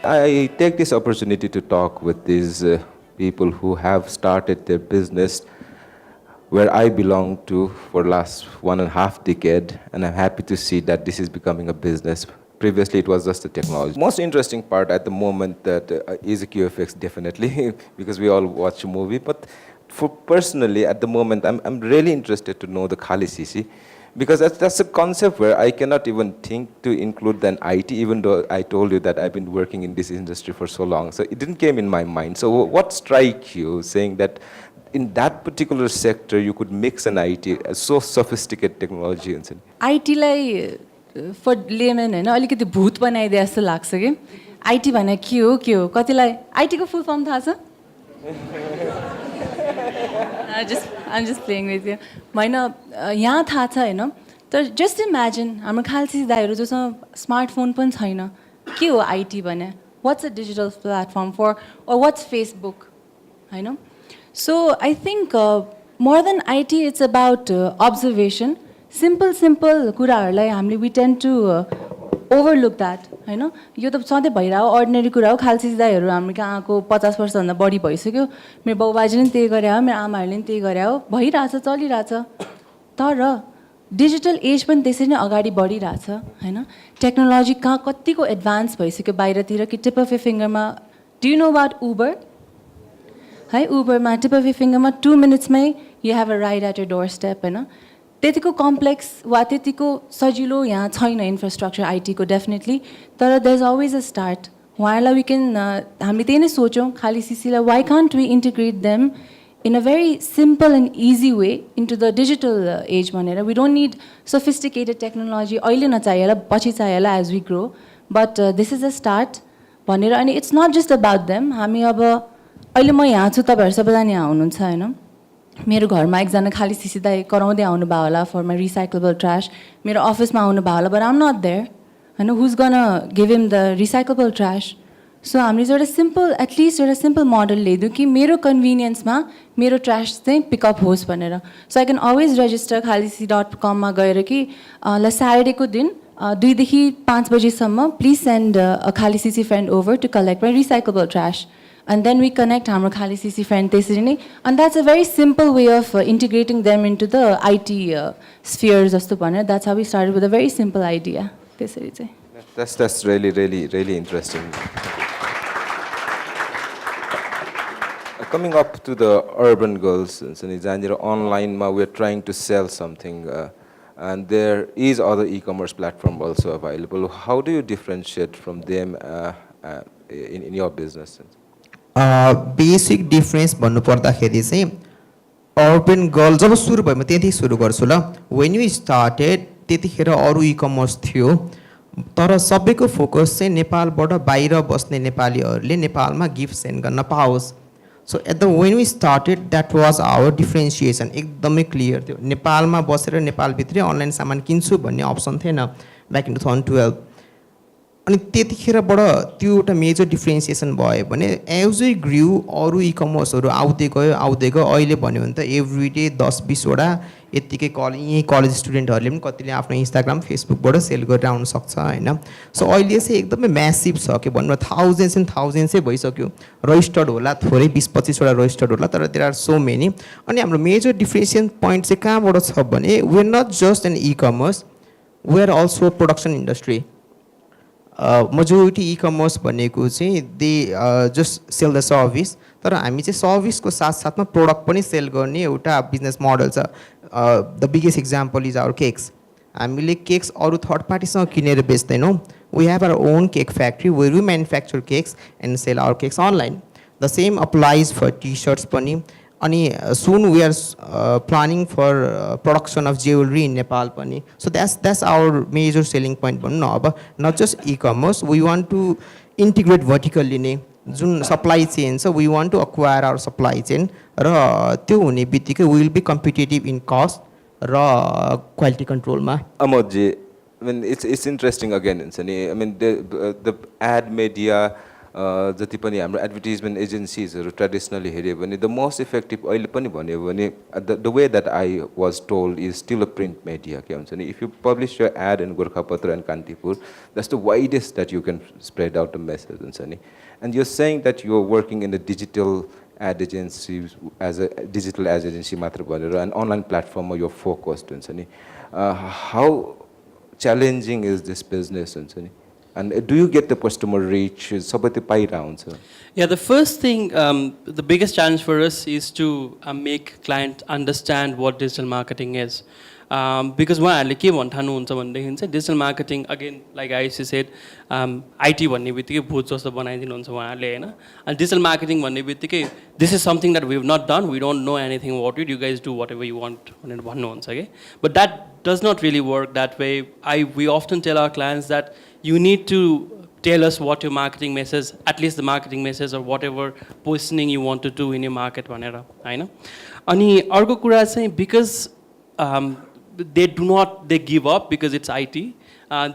I take this opportunity to talk with these people who have started their business where I belong to for last 1.5 decade, and I'm happy to see that this is becoming a business. Previously, it was just a technology. Most interesting part at the moment that is a QFX, definitely, because we all watch a movie. But for personally, at the moment, I'm really interested to know the Khali CC, because that's a concept where I cannot even think to include an IT, even though I told you that I've been working in this industry for so long. So it didn't came in my mind. So what strike you saying that in that particular sector you could mix an IT, a so sophisticated technology? IT लाई for layman हैन अलिकति भूत बनाइदिए जस्तो लाग्छ कि IT भने के हो कतिलाई IT को फुल फर्म थाहा छ I'm just playing with you. होइन यहाँ थाहा छ हैन तर just imagine हाम्रो खालसी दाइहरु जसमा स्मार्टफोन पनि छैन के हो IT भने what's a digital platform for or what's Facebook हैन so I think more than IT it's about observation simple कुराहरुलाई हामीले we tend to overlook that हैन यो त सधैँ भइराहो अर्डिनरी कुरा हो खालसी दाइहरु हाम्रो कहाँ आको 50 वर्ष भन्दा बढी भइसक्यो मेरो बाबुबाजेले पनि त्यही गरे हो मेरो आमाहरुले पनि त्यही गरे हो भइराछ चलिराछ तर डिजिटल एज पनि त्यसरी नै अगाडि बढिराछ हैन टेक्नोलोजी कहाँ कतिको एडभान्स भइसक्यो बाहिरतिर कि टिप अफ ए फिंगरमा do you know about Uber है उबरमा टिप अफ ए फिंगरमा 2 मिनेट्समै you have a ride at your doorstep हैन त्यतिको कम्प्लेक्स वा त्यतिको सजिलो यहाँ छैन इन्फ्रास्ट्रक्चर आईटी को डेफिनेटली तर there is always a start उहाँहरूलाई वी क्यान हामीले त्यही नै सोचौँ खाली सिसीलाई why can't we integrate them in a very simple and easy way into the digital age भनेर we don't need sophisticated technology अहिले नचाहिएला पछि चाहिएला as we grow but this is a start भनेर अनि it's not just about them हामी अब अहिले म यहाँ छु तपाईहरु सबैजना यहाँ हुनुहुन्छ हैन मेरो घरमा एकजना खाली सिसी दाइ कराउँदै आउनु भयो होला फर माई रिसाइक्लेबल ट्राश मेरो अफिसमा आउनु भयो होला but I am not there हैन who's gonna give him the recyclable trash so हामीले एउटा सिम्पल एटलिस्ट एउटा सिम्पल मोडल ल्याइदिउँ कि मेरो कन्भिनियन्समा मेरो ट्रास चाहिँ पिकअप होस् भनेर so I can always register khalisi.com मा गएर कि ल स्याटरडेको दिन 2 देखि 5 बजेसम्म प्लिज सेन्ड अ खाली सिसी friend over to collect my recyclable trash and then we connect हाम्रो खाली CC friend त्यसरी नै and that's a very simple way of integrating them into the IT sphere जस्तो भनेर that's how we started with a very simple idea त्यसरी चाहिँ that's really interesting. Coming up to the urban girls online we are trying to sell something and there is other e-commerce platform also available. How do you differentiate from them in your business? Basic difference भन्नुपर्दाखेरि चाहिँ urban girl जब सुरु भयो म त्यति सुरु गर्छु ल when you started त्यतिखेर अरु ई-कमर्स थियो तर सबैको फोकस चाहिँ नेपालबाट बाहिर बस्ने नेपालीहरूले नेपालमा गिफ्ट सेन्ड गर्न पाओस् so at the when we started that was our differentiation एकदमै क्लियर थियो नेपालमा बसेर नेपालभित्रै अनलाइन सामान किन्छु भन्ने अप्सन थिएन ब्याक इन 2012 अनि त्यतिखेरबाट त्यो एउटा मेजर डिफरेन्सिएसन भयो भने एज वी ग्र्यू अरू ई-कमर्सहरू आउँदै गयो अहिले भन्यो भने त एभ्री डे 10-20 वटा यतिकै यहीँ कलेज स्टुडेन्टहरूले पनि कतिले आफ्नो इन्स्टाग्राम फेसबुकबाट सेल गरेर आउन सक्छ हैन सो अहिले चाहिँ एकदमै म्यासिभ छ के भन्नु थाउजन्ड्स एन्ड थाउजन्ड्सै भइसक्यो रजिस्टर्ड होला थोरै 20-25 वटा रजिस्टर्ड होला तर देयर आर सो मेनी अनि हाम्रो मेजर डिफरेन्सिएसन पोइन्ट चाहिँ कहाँबाट छ भने we are not just an e-commerce we are also production industry majority e-commerce भनेको चाहिँ they just sell the service तर हामी चाहिँ सर्भिसको साथसाथमा प्रोडक्ट पनि सेल गर्ने एउटा बिजनेस मोडल छ the biggest example is our cakes हामीले केक्स अरू थर्ड पार्टीसँग किनेर बेच्दैनौँ we have our own cake factory where we manufacture cakes and sell our cakes online the same applies for T shirts पनि अनि soon we are planning for production of jewellery in Nepal पनि so that's our major selling point भनौँ न अब not just e-commerce we want to integrate vertically नै जुन supply chain छ we want to acquire our supply chain र त्यो हुने बित्तिकै we will be competitive in cost र क्वालिटी कन्ट्रोलमा अमोदजी I mean it's interesting again I mean the ad media जति पनि हाम्रो एडभर्टिजमेन्ट एजेन्सिजहरू ट्रेडिसनली हेऱ्यो भने द मोस्ट इफेक्टिभ अहिले पनि भन्यो भने the way that I was told is still a print media के हुन्छ नि if you publish your ad in Gorkhapatra and Kantipur that's the widest that you can spread out the message हुन्छ नि and you say that you are working in the digital ad agency as a digital ad agency मात्र भनेर and online प्लेटफर्ममा यो focused हुन्छ नि how challenging is this business हुन्छ नि and do you get the customer reach sabai त्यो पाइरा हुन्छ Yeah, the first thing, the biggest challenge for us is to make client understand what digital marketing is. Because उहाँहरूले के भन्नुहुन्छ भनेदेखि चाहिँ digital marketing, again, like I said, IT भन्ने बित्तिकै भूत जस्तो बनाइदिनुहुन्छ उहाँहरूले होइन and digital marketing भन्ने बित्तिकै this is something that we have not done, we don't know anything about it, you guys do whatever you want भनेर भन्नुहुन्छ के but that does not really work that way. We often tell our clients that you need to tell us what your marketing message, at least the marketing message or whatever positioning you want to do in your market भनेर हैन अनि अर्को कुरा चाहिँ because they give up because it's IT.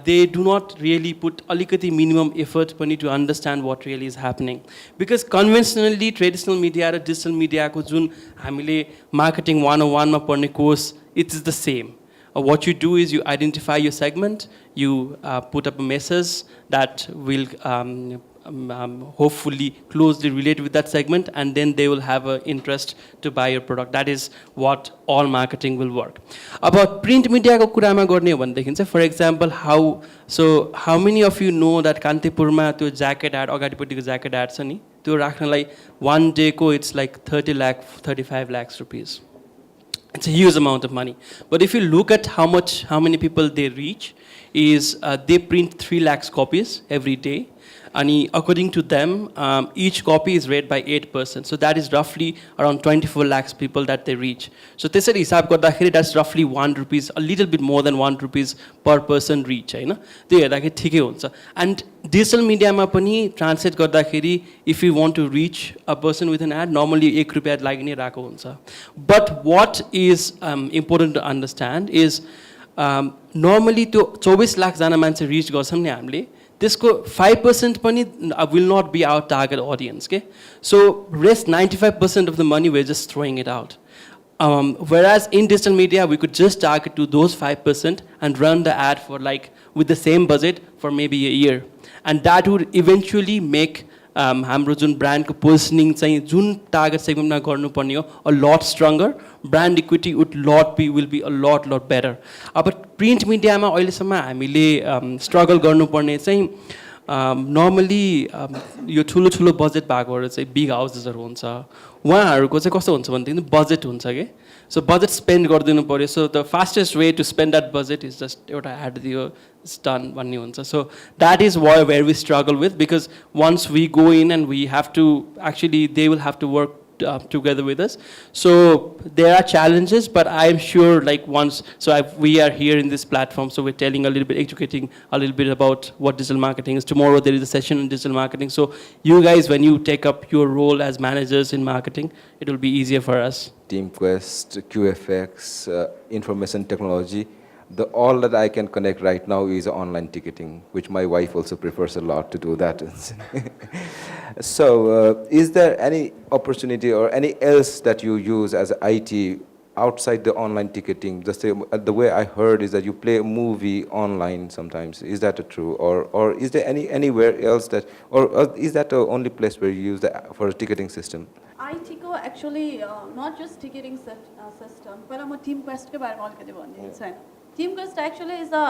They do not really put alikati minimum effort pani to understand what really is happening. Because conventionally, traditional media or digital media ko jun hamile marketing 101 ma parne course, it is the same. What you do is you identify your segment, you put up a message that will hopefully closely relate with that segment, and then they will have an interest to buy your product. That is what all marketing will work. About print media ko kurama गर्ने हो भनेदेखि चाहिँ, for example, how many of you know that कान्तिपुरमा त्यो jacket ad अगाडिपट्टिको jacket ad छ नि त्यो राख्नलाई one day को it's like 35 lakhs rupees. It's a huge amount of money. But if you look at how many people they reach, is they print 3 lakhs copies every day. And according to them, each copy is read by 8 persons. So that is roughly around 24 lakhs people that they reach. So they said hisab gardakheri that's roughly 1 rupees, a little bit more than 1 rupees per person reach. हैन त्यो हेर्दाखेरि ठिकै हुन्छ. And digital media ma pani translate gardakheri if you want to reach a person with an ad, normally 1 rupiयाँ लागि नै राखेको हुन्छ. But what is important to understand is normally त्यो 24 लाख जना मान्छे रिच गर्छौं नि हामीले त्यसको 5% पनि will not be our target audience. Okay? So rest 95% of the money we're just throwing it out. Whereas in digital media we could just target to those 5% and run the ad for like with the same budget for maybe a year, and that would eventually make हाम्रो जुन ब्रान्डको positioning चाहिँ जुन target सेगमेन्टमा गर्नुपर्ने हो a lot stronger, brand equity will be a lot better. अब print मिडियामा अहिलेसम्म हामीले स्ट्रगल गर्नुपर्ने चाहिँ नर्मली यो ठुलो बजेट भएकोहरू चाहिँ बिग हाउसेसहरू हुन्छ उहाँहरूको चाहिँ कस्तो हुन्छ भनेदेखि बजेट हुन्छ कि सो बजेट स्पेन्ड गरिदिनु पऱ्यो so the fastest way to spend that budget is just एउटा एड दियो डन भन्ने हुन्छ so that is where we struggle with because once we go in and we have to actually they will have to work together with us. So there are challenges, but I am sure like we are here in this platform, so we're telling a little bit, educating a little bit about what digital marketing is. Tomorrow there is a session on digital marketing. So you guys, when you take up your role as managers in marketing, it will be easier for us. TeamQuest, QFX, information technology. All that I can connect right now is online ticketing, which my wife also prefers a lot to do that. So, is there any opportunity or any else that you use as IT outside the online ticketing? Just the way I heard is that you play a movie online sometimes. Is that true, or is there anywhere else that, or is that the only place where you use for a ticketing system? IT को actually not just ticketing system. पहिला म TeamQuest के बारेमा अलिकति भनिदिन्छु हैन. TeamQuest actually is a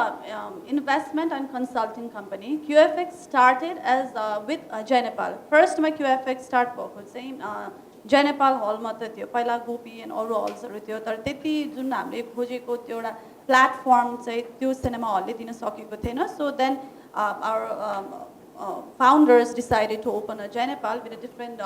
investment and consulting company. QFX started as with Nepal. First my QFX start भएको चाहिँ Nepal hall मात्र थियो. पहिला गोपी and अरु हल्सहरु थियो. तर त्यति जुन हामीले खोजेको त्यो एउटा प्लेटफर्म चाहिँ त्यो सिनेमा हलले दिन सकेको थिएन. So then our founders decided to open a Nepal with a different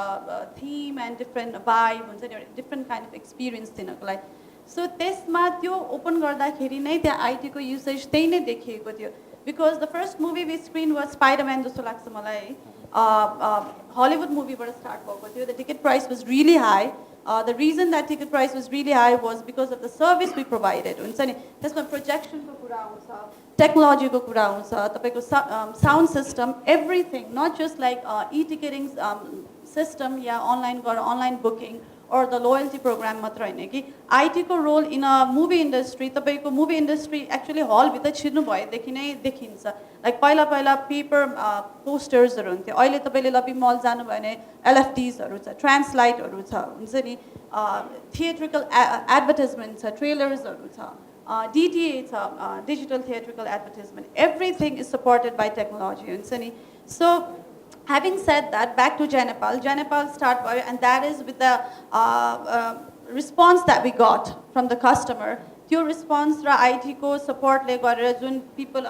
theme and different vibe, different kind of experience दिनको लागि. So त्यसमा त्यो ओपन गर्दाखेरि नै त्यहाँ IT को युसेज त्यही नै देखिएको थियो. Because the first movie we screened was Spider-Man जस्तो लाग्छ मलाई. Hollywood movie बाट स्टार्ट भएको थियो. The ticket price was really high. the reason that ticket price was really high was because of the service we provided. हुन्छ नि त्यसमा प्रोजेक्सनको कुरा आउँछ टेक्नोलोजीको कुरा आउँछ तपाईँको sound system everything not just like e ticketing system या अनलाइन गरेर online booking or the loyalty program मात्र हैन कि IT को role in a movie industry तपाईको movie industry actually hall भित्र छिर्नु भएदेखि नै देखिन्छ like पहिला पहिला paper posters हरु हुन्थ्यो अहिले तपाईले लबी मल जानु भयो भने LFDs हरु छ translite हरु छ हुन्छ नि theatrical advertisement छ trailers हरु छ DTA छ digital theatrical advertisement everything is supported by technology हुन्छ नि so having said that, back to Nepal start by, and that is with the response that we got from the customer. Your response ra IT ko support le garera jun people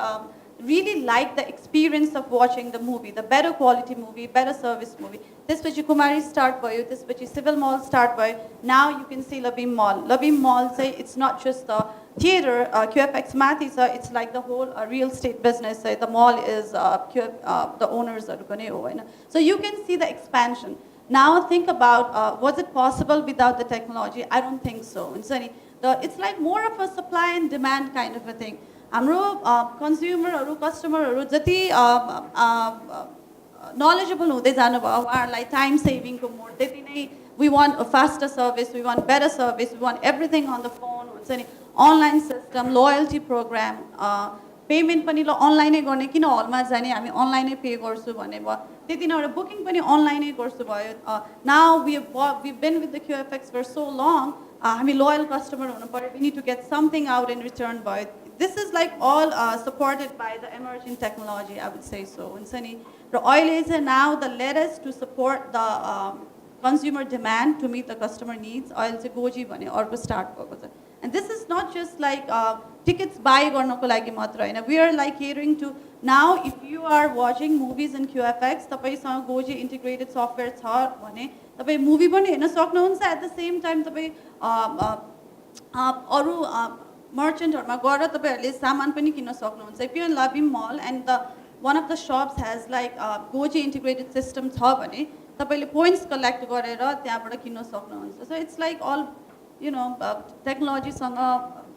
really like the experience of watching the movie, the better quality movie, better service movie. This which Kumari start by, this which Civil Mall start by. Now you can see Labim Mall. Labim Mall say it's not just the theater, QFX Mathis, it's like the whole real estate business. The mall is the owners are going to. So you can see the expansion. Now think about was it possible without the technology? I don't think so. It's like more of a supply and demand kind of a thing. हाम्रो कन्ज्युमरहरु कस्टमरहरु जति knowledgeable हुँदै जानु भयो उहाँहरुलाई time सेभिङको मोड त्यति नै we want a faster service, we want better service, we want everything on the phone हुन्छ नि online system loyalty programme payment पनि ल अनलाइनै गर्ने किन हलमा जाने हामी अनलाइनै पे गर्छु भने भयो त्यति नै बुकिङ पनि अनलाइनै गर्छु भयो now we've been with the QFX for so long हामी लोयल कस्टमर हुनु पर्यो we need to get something out in return भयो this is like all supported by the emerging technology I would say so हुन्छ नि र अहिले चाहिँ now the latest to support the consumer demand to meet the customer needs अहिले चाहिँ गोजी भने अर्को स्टार्ट भएको छ and this is not just like tickets buy गर्नको लागि मात्र हैन we are like catering to now if you are watching movies in QFX तपाईसँग गोजी integrated software छ भने तपाई मुभी पनि हेर्न सक्नुहुन्छ at the same time तपाई अरु merchantहरुमा गएर तपाईहरुले सामान पनि किन्न सक्नुहुन्छ if you are in Labim Mall and the one of the shops has like goji integrated system छ भने तपाईले points collect गरेर त्यहाँबाट किन्न सक्नुहुन्छ so it's like all you know technology सँग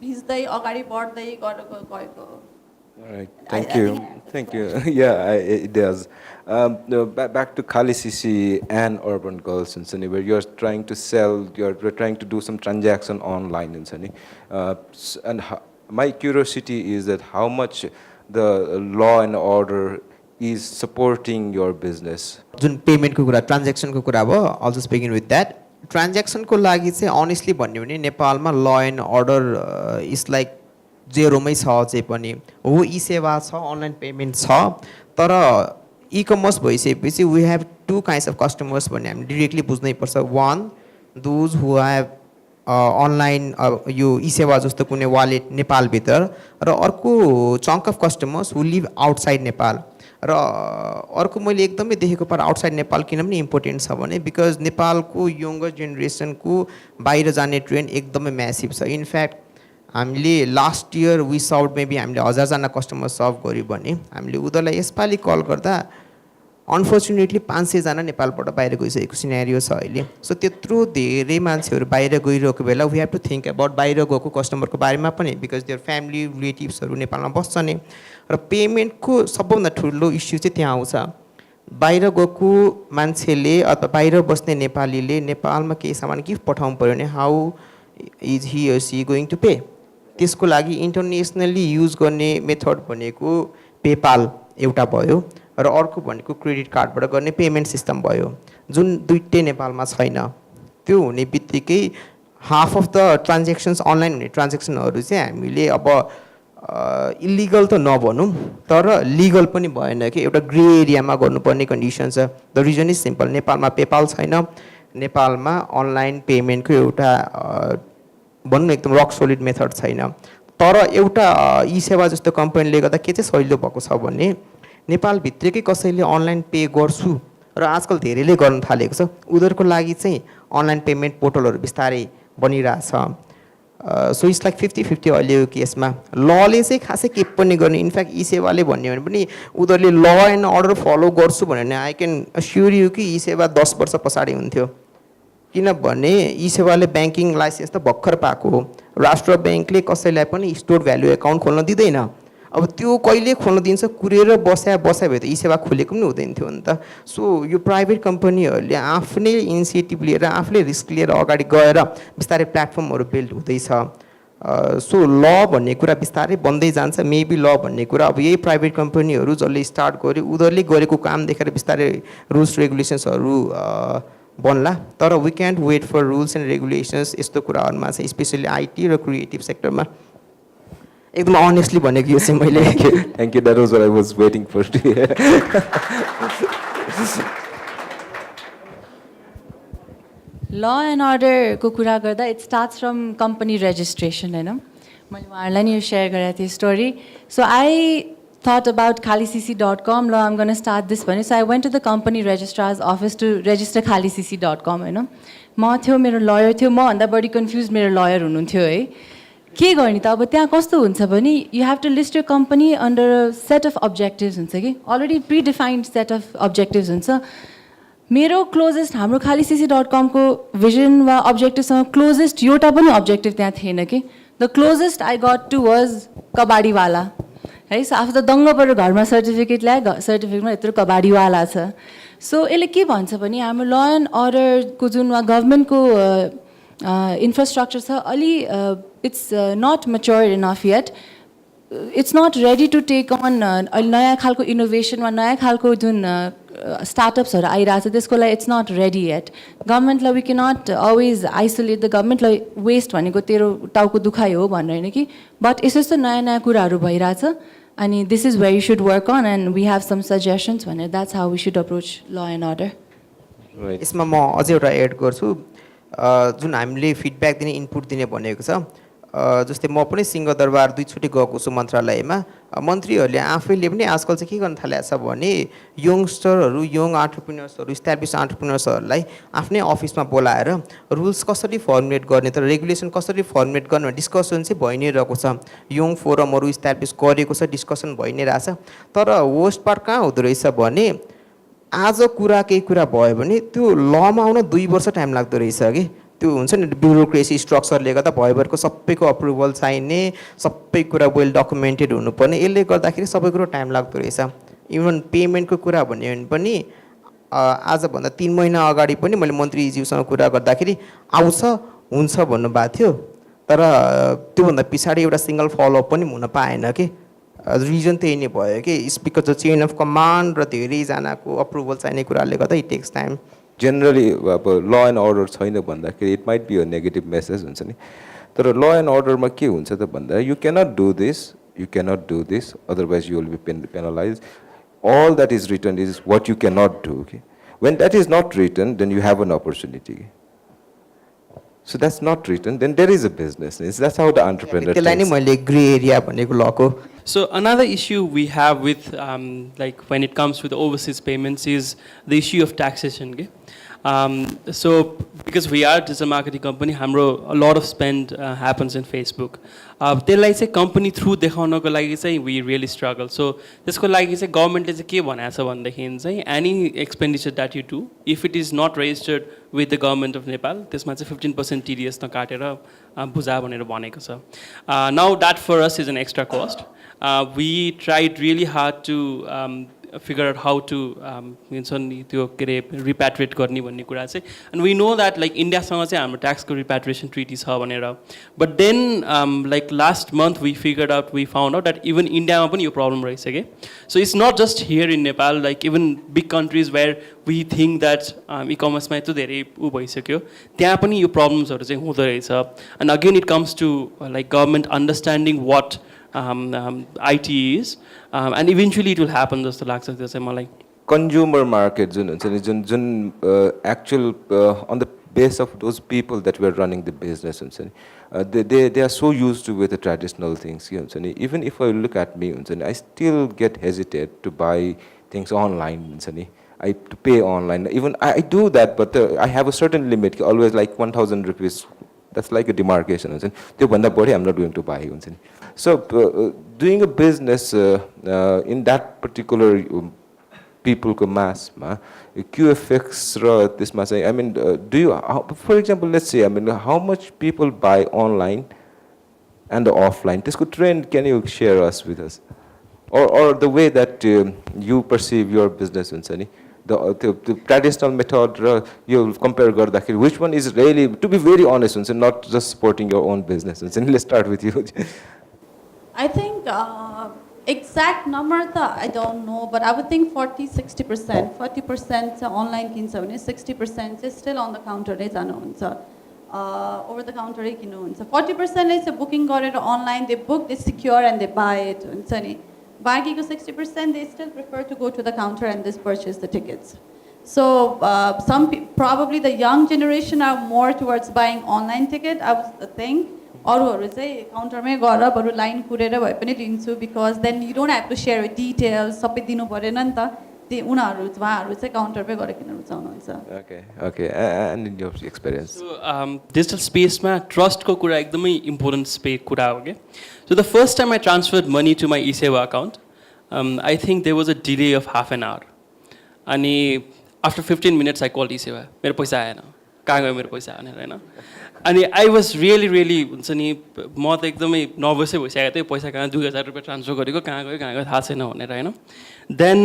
भिज्दै अगाडि बढ्दै गरेको गएको All right, thank you. Yeah, it does. Back to Kali Sisi and Urban Girls in Sunny, where you're trying to sell, you're trying to do some transaction online in Sunny. And my curiosity is that how much the law and order is supporting your business. जुन पेमेन्टको कुरा ट्रान्ज्याक्सनको कुरा भयो also speaking with that ट्रान्ज्याक्सनको लागि चाहिँ honestly भन्यो भने नेपालमा law and order is like जेरोमै छ चाहिँ पनि हो ई सेवा छ अनलाइन पेमेन्ट छ तर ई कमर्स भइसकेपछि we have two kinds of customers भन्ने हामी डिरेक्टली बुझ्नै पर्छ one those who have online यो ई सेवा जस्तो कुनै वालेट नेपालभित्र र अर्को chunk of customers who live outside Nepal र अर्को मैले एकदमै देखेको पर आउटसाइड नेपाल किन पनि इम्पोर्टेन्ट छ भने बिकज नेपालको यङ्गर जेनेरेसनको बाहिर जाने ट्रेन्ड एकदमै म्यासिभ छ इनफ्याक्ट हामीले last year we serve maybe हामीले 1000जना कस्टमर सर्भ गऱ्यौँ भने हामीले उनीहरूलाई यसपालि कल गर्दा अनफर्चुनेटली 500जना नेपालबाट बाहिर गइसकेको सिनेरियो छ अहिले सो त्यत्रो धेरै मान्छेहरू बाहिर गइरहेको बेला we have to think about बाहिर गएको कस्टमरको बारेमा पनि बिकज देयर फ्यामिली रिलेटिभ्सहरू नेपालमा बस्छ नि र पेमेन्टको सबभन्दा ठुलो इस्यु चाहिँ त्यहाँ आउँछ बाहिर गएको मान्छेले अथवा बाहिर बस्ने नेपालीले नेपालमा केही सामान गिफ्ट पठाउनु पऱ्यो भने how is he or she going to pay त्यसको लागि इन्टरनेसनली युज गर्ने मेथड भनेको पेपाल एउटा भयो र अर्को भनेको क्रेडिट कार्डबाट गर्ने पेमेन्ट सिस्टम भयो जुन दुईटै नेपालमा छैन त्यो हुने बित्तिकै half of the transactions online हुने ट्रान्ज्याक्सनहरू चाहिँ हामीले अब इलिगल त नभनौँ तर लिगल पनि भएन कि एउटा ग्रे एरियामा गर्नुपर्ने कन्डिसन छ द रिजन इज सिम्पल नेपालमा पेपाल छैन नेपालमा अनलाइन पेमेन्टको एउटा भनौँ न एकदम रक सोलिड मेथड छैन तर एउटा ई सेवा जस्तो कम्पनीले गर्दा के चाहिँ सजिलो भएको छ भने नेपालभित्रकै कसैले अनलाइन पे गर्छु र आजकल धेरैले गर्न थालेको छ उनीहरूको लागि चाहिँ अनलाइन पेमेन्ट पोर्टलहरू बिस्तारै बनिरहेछ सो इट्स लाइक 50-50 अहिलेको केसमा लले चाहिँ खासै के पनि गर्ने इनफ्याक्ट ई सेवाले भन्यो भने पनि उनीहरूले ल एन्ड अर्डर फलो गर्छु भन्यो भने आई क्यान अस्योर यु कि ई सेवा 10 वर्ष पछाडि हुन्थ्यो किनभने ई सेवाले ब्याङ्किङ लाइसेन्स त भर्खर पाएको हो राष्ट्र ब्याङ्कले कसैलाई पनि स्टोर भ्यालु एकाउन्ट खोल्न दिँदैन अब त्यो कहिले खोल्न दिन्छ कुरेर बसाए भए त ई सेवा खोलेको पनि हुँदैन थियो नि त सो यो प्राइभेट कम्पनीहरूले आफ्नै इनिसिएटिभ लिएर आफूले रिस्क लिएर अगाडि गएर बिस्तारै प्लेटफर्महरू बिल्ड हुँदैछ सो ल भन्ने कुरा बिस्तारै बन्दै जान्छ मेबी ल भन्ने कुरा अब यही प्राइभेट कम्पनीहरू जसले स्टार्ट गर्यो उनीहरूले गरेको काम देखेर बिस्तारै रुल्स रेगुलेसन्सहरू बन्ला तर we can't wait for rules and regulations यस्तो कुराहरूमा चाहिँ स्पेसली आइटी र क्रिएटिभ सेक्टरमा एकदम अनेस्टली भनेको यो चाहिँ मैले Thank you. That was what I was waiting for to hear. Law and अर्डरको कुरा गर्दा it starts from company registration होइन मैले उहाँहरूलाई नि यो सेयर गरेको थिएँ story so I thought about khalicc.com ल आम गर्न स्टार्ट दिस भने so I went to the company registrar's office to register khalicc.com होइन म थियो मेरो लयर थियो मभन्दा बढी कन्फ्युज मेरो लयर हुनुहुन्थ्यो है के गर्ने त अब त्यहाँ कस्तो हुन्छ भने you have to list your company under set of objectives हुन्छ कि already predefined set of objectives हुन्छ मेरो क्लोजेस्ट हाम्रो khalicc.com-को भिजन वा अब्जेक्टिभसँग क्लोजेस्ट एउटा पनि अब्जेक्टिभ त्यहाँ थिएन कि the closest I got to was kabadiwala है सो आफू त दङ्ग परेर घरमा सर्टिफिकेट ल्याए सर्टिफिकेटमा यत्रो कबाडीवाला छ सो यसले के भन्छ भने हाम्रो ल एन्ड अर्डरको जुन वा गभर्मेन्टको इन्फ्रास्ट्रक्चर छ अलि it's not matured enough yet it's not ready to take on अहिले नयाँ खालको इनोभेसन वा नयाँ खालको जुन स्टार्टअप्सहरू आइरहेको छ त्यसको लागि इट्स नट रेडी येट गभर्मेन्टलाई we cannot always isolate the गभर्मेन्टलाई वेस्ट भनेको तेरो टाउको दुखाइ हो भनेर होइन कि बट यस्तो यस्तो नयाँ नयाँ कुराहरू भइरहेछ अनि this is where you should work on and we have some suggestions भनेर that's how we should approach law and order यसमा म अझै एउटा एड गर्छु जुन हामीले फिडब्याक दिने इनपुट दिने भनेको छ जस्तै म पनि सिंहदरबार दुईचोटि गएको छु मन्त्रालयमा मन्त्रीहरूले आफैले पनि आजकल चाहिँ के गर्न थालेको छ भने यङ्स्टरहरू यङ आन्टरप्रिनर्सहरू इस्टाब्लिस आन्टरप्रिनर्सहरूलाई आफ्नै अफिसमा बोलाएर रुल्स कसरी फर्मुलेट गर्ने त रेगुलेसन कसरी फर्मुलेट गर्ने डिस्कसन चाहिँ भइ नै रहेको छ यङ फोरमहरू इस्टाब्लिस गरेको छ डिस्कसन भइ नै रहेछ तर वर्स्ट पार्ट कहाँ हुँदो रहेछ भने आज केही कुरा भयो भने त्यो लमा आउन 2 वर्ष टाइम लाग्दो रहेछ कि त्यो हुन्छ नि ब्युरोक्रेसी स्ट्रक्चरले गर्दा भयभरको सबैको अप्रुभल चाहिने सबै कुरा वेल डकुमेन्टेड हुनुपर्ने यसले गर्दाखेरि सबै कुरो टाइम लाग्दो रहेछ इभन पेमेन्टको कुरा भन्यो भने पनि आजभन्दा 3 महिना अगाडि पनि मैले मन्त्रीज्यूसँग कुरा गर्दाखेरि आउँछ हुन्छ भन्नुभएको थियो तर त्योभन्दा पछाडि एउटा सिङ्गल फलोअप पनि हुन पाएन कि रिजन त्यही नै भयो कि it's because the chain of command र धेरैजनाको अप्रुभल चाहिने कुराले गर्दा it takes time Generally, law and order छैन भन्दाखेरि it might be a negative message हुन्छ नि तर ल एन्ड अर्डरमा के हुन्छ त भन्दा you cannot do this otherwise you will be penalise all that is written is what you cannot do. Okay? When that is not written, then you have an opportunity. So that's not written, then there is a business. That's how the entrepreneur thinks. Gray area भनेको लको So another issue we have with like when it comes to the overseas payments is the issue of taxation. Okay? So because we are a digital marketing company, a lot of spend happens in Facebook. त्यसलाई चाहिँ company through देखाउनको लागि चाहिँ we really struggle. So त्यसको लागि चाहिँ governmentले चाहिँ के भनेको छ भन्दाखेरि चाहिँ any expenditure that you do, if it is not registered with the government of Nepal, त्यसमा चाहिँ 15% TDS नकाटेर बुझा भनेर भनेको छ. Now that for us is an extra cost. We tried really hard to figure out how to त्यो के अरे repatriate गर्ने भन्ने कुरा चाहिँ and we know that like इन्डियासँग चाहिँ हाम्रो ट्याक्सको repatriation treaty छ भनेर but then like last month we found out that even इन्डियामा पनि यो problem रहेछ के so it's not just here in Nepal like even big countries where we think that e-commerce मा यस्तो धेरै उ भइसक्यो त्यहाँ पनि यो problemsहरू चाहिँ हुँदो रहेछ and again it comes to like government understanding what IT is and eventually it will happen जस्तो लाग्छ त्यो चाहिँ मलाई consumer market जुन actual on the base of those people that were running the business they are so used to with the traditional things even if I look at me I still get hesitate to buy things online to pay online even I do that but I have a certain limit always like 1,000 rupees that's like a demarcation I'm not going to buy so doing a business in that particular पिपलको मासमा QFX र त्यसमा चाहिँ I mean do you for example let's say I mean how much people buy online and offline त्यसको trend can you share us with us or the way that you perceive your business हुन्छ नि the traditional method र यो compare गर्दाखेरि which one is really to be very honest हुन्छ not just supporting your own business हुन्छ नि let's start with you I think exact number I don't know, but I would think 40-60%. 40% online किन्छ भने 60% चाहिँ still on the counter नै जानुहुन्छ. Over the counter नै किन्नुहुन्छ. 40% चाहिँ booking गरेर online they book, they secure and they buy it हुन्छ नि. बाँकीको 60% they still prefer to go to the counter and just purchase the tickets. So probably the young generation are more towards buying online ticket. I was think. अरूहरू चाहिँ काउन्टरमै गएर बरु line कुरेर भए पनि लिन्छु because then you don't have to share details सबै दिनु परेन नि त त्यो उहाँहरू चाहिँ काउन्टरमै गएर किन्न रुचाउनुहुन्छ okay okay and in your experience digital स्पेसमा ट्रस्टको कुरा एकदमै इम्पोर्टेन्ट कुरा हो कि so the first time I transferred money to my eSewa account I think there was a delay of half an hour अनि after 15 minutes I call eSewa मेरो पैसा आएन कहाँ गयो मेरो पैसा भनेर होइन अनि आई वाज रियली हुन्छ नि म त एकदमै नर्भसै भइसकेको थिएँ पैसा कहाँ 2000 रुपियाँ ट्रान्सफर गरेको कहाँ गयो थाहा छैन भनेर होइन then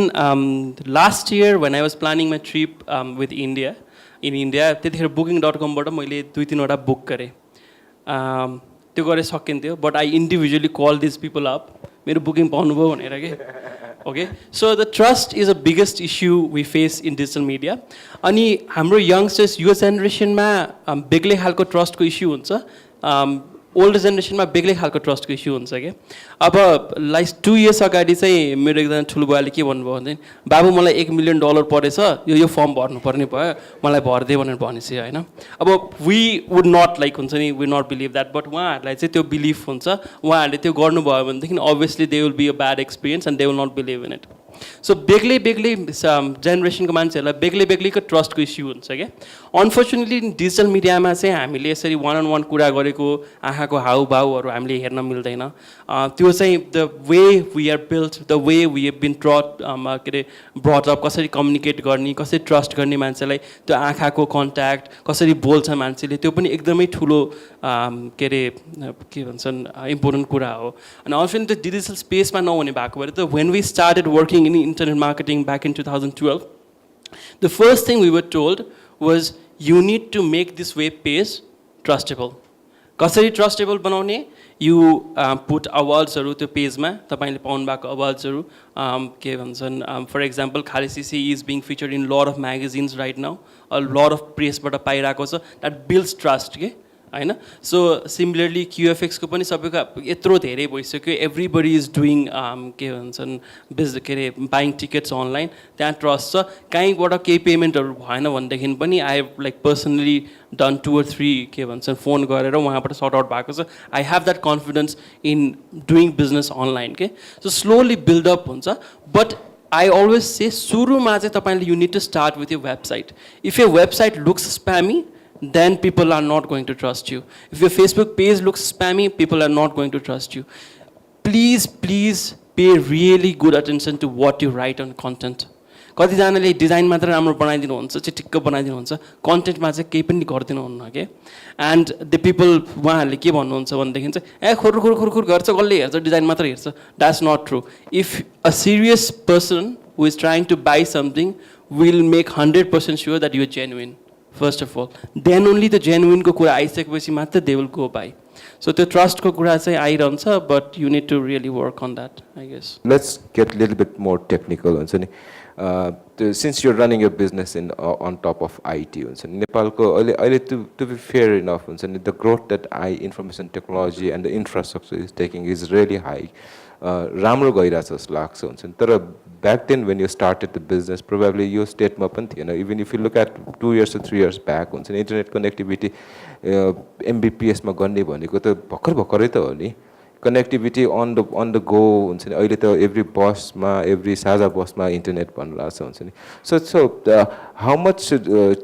last year when I was planning my trip with in India त्यतिखेर booking.com मैले 2-3वटा बुक गरेँ त्यो गरेर सकिन्थ्यो but I individually call this people up मेरो बुकिङ पाउनुभयो भनेर कि okay so the trust is a biggest issue we face in digital media अनि हाम्रो यङ्स्टर्स यो जेनेरेसनमा बेग्लै खालको ट्रस्टको इस्यु हुन्छ ओल्ड जेनेरेसनमा बेग्लै खालको ट्रस्टको इस्यु हुन्छ कि अब लाइक 2 इयर्स अगाडि चाहिँ मेरो एकजना ठुलो बुवाले के भन्नुभयो भने बाबु मलाई $1 मिलियन परेछ यो फर्म भर्नुपर्ने भयो मलाई भरिदियो भनेर भनेपछि होइन अब वी वुड नट लाइक हुन्छ नि we not believe that but उहाँहरूलाई चाहिँ त्यो बिलिभ हुन्छ उहाँहरूले त्यो गर्नुभयो भनेदेखि obviously they will be a bad experience and they will not believe in it so बेग्लै जेनेरेसनको मान्छेहरूलाई बेग्लैको ट्रस्टको इस्यु हुन्छ क्या अनफर्चुनेटली डिजिटल मिडियामा चाहिँ हामीले यसरी वान कुरा गरेको आँखाको हाउभाउहरू हामीले हेर्न मिल्दैन त्यो चाहिँ the way we are built the way we have been के अरे ब्रट अप कसरी कम्युनिकेट गर्ने कसरी ट्रस्ट गर्ने मान्छेलाई त्यो आँखाको कन्ट्याक्ट कसरी बोल्छ मान्छेले त्यो पनि एकदमै ठुलो के अरे के भन्छन् इम्पोर्टेन्ट कुरा हो अनि अल्सो त्यो डिजिटल स्पेसमा नहुने भएको भएर त when we started working in internet marketing back in 2012, the first thing we were told was you need to make this web page trustable. कसरी ट्रस्टेबल बनाउने यु पुट अवार्ड्सहरू त्यो पेजमा तपाईँले पाउनु भएको अवार्ड्सहरू के भन्छन् for example Khalicc is being featured in lot of magazines right now a lot of प्रेसबाट पाइरहेको छ द्याट बिल्ड्स ट्रस्ट के होइन सो सिमिलरली क्युएफएक्सको पनि सबैको यत्रो धेरै भइसक्यो एभ्रिबडी इज डुइङ के भन्छन् के अरे बाइङ टिकट्स अनलाइन त्यहाँ ट्रस्ट छ कहीँबाट केही पेमेन्टहरू भएन भनेदेखि पनि I have like personally done 2 or 3 के भन्छन् फोन गरेर उहाँबाट सर्ट आउट भएको छ I have that confidence in doing business online के सो स्लोली बिल्डअप हुन्छ बट आई अलवेज से सुरुमा चाहिँ तपाईँले you need to start with your website if your website looks spammy then people are not going to trust you. If your Facebook page looks spammy, people are not going to trust you. Please pay really good attention to what you write on content. कतिजनाले design मात्र राम्रो बनाइदिनुहुन्छ चिटिक्क बनाइदिनुहुन्छ कन्टेन्टमा चाहिँ केही पनि गरिदिनुहुन्न के and the people उहाँहरूले के भन्नुहुन्छ भनेदेखि चाहिँ खुर गर्छ कसले हेर्छ डिजाइन मात्र हेर्छ that's not true if a serious person who is trying to buy something will make 100% sure that you are genuine first of all then only the जेन्युइनको कुरा आइसकेपछि मात्र they will go buy so त्यो ट्रस्टको कुरा चाहिँ आइरहन्छ but you need to really work on that I guess let's get little bit more technical हुन्छ नि since you're running your business in on top of IT हुन्छ नि नेपालको अहिले टु बी फेयर इनफ हुन्छ नि the growth that information technology and the infrastructure is taking is really high राम्रो गइरहेछ जस्तो लाग्छ हुन्छ नि तर back then when you started the business probably यो स्टेटमा पनि थिएन even if you look at 2 years or 3 years back हुन्छ नि इन्टरनेट कनेक्टिभिटी एमबिपिएसमा गर्ने भनेको त भर्खरै त हो नि connectivity on the go हुन्छ नि अहिले त एभ्री बसमा एभ्री साझा बसमा इन्टरनेट भन्नु छ हुन्छ नि so how much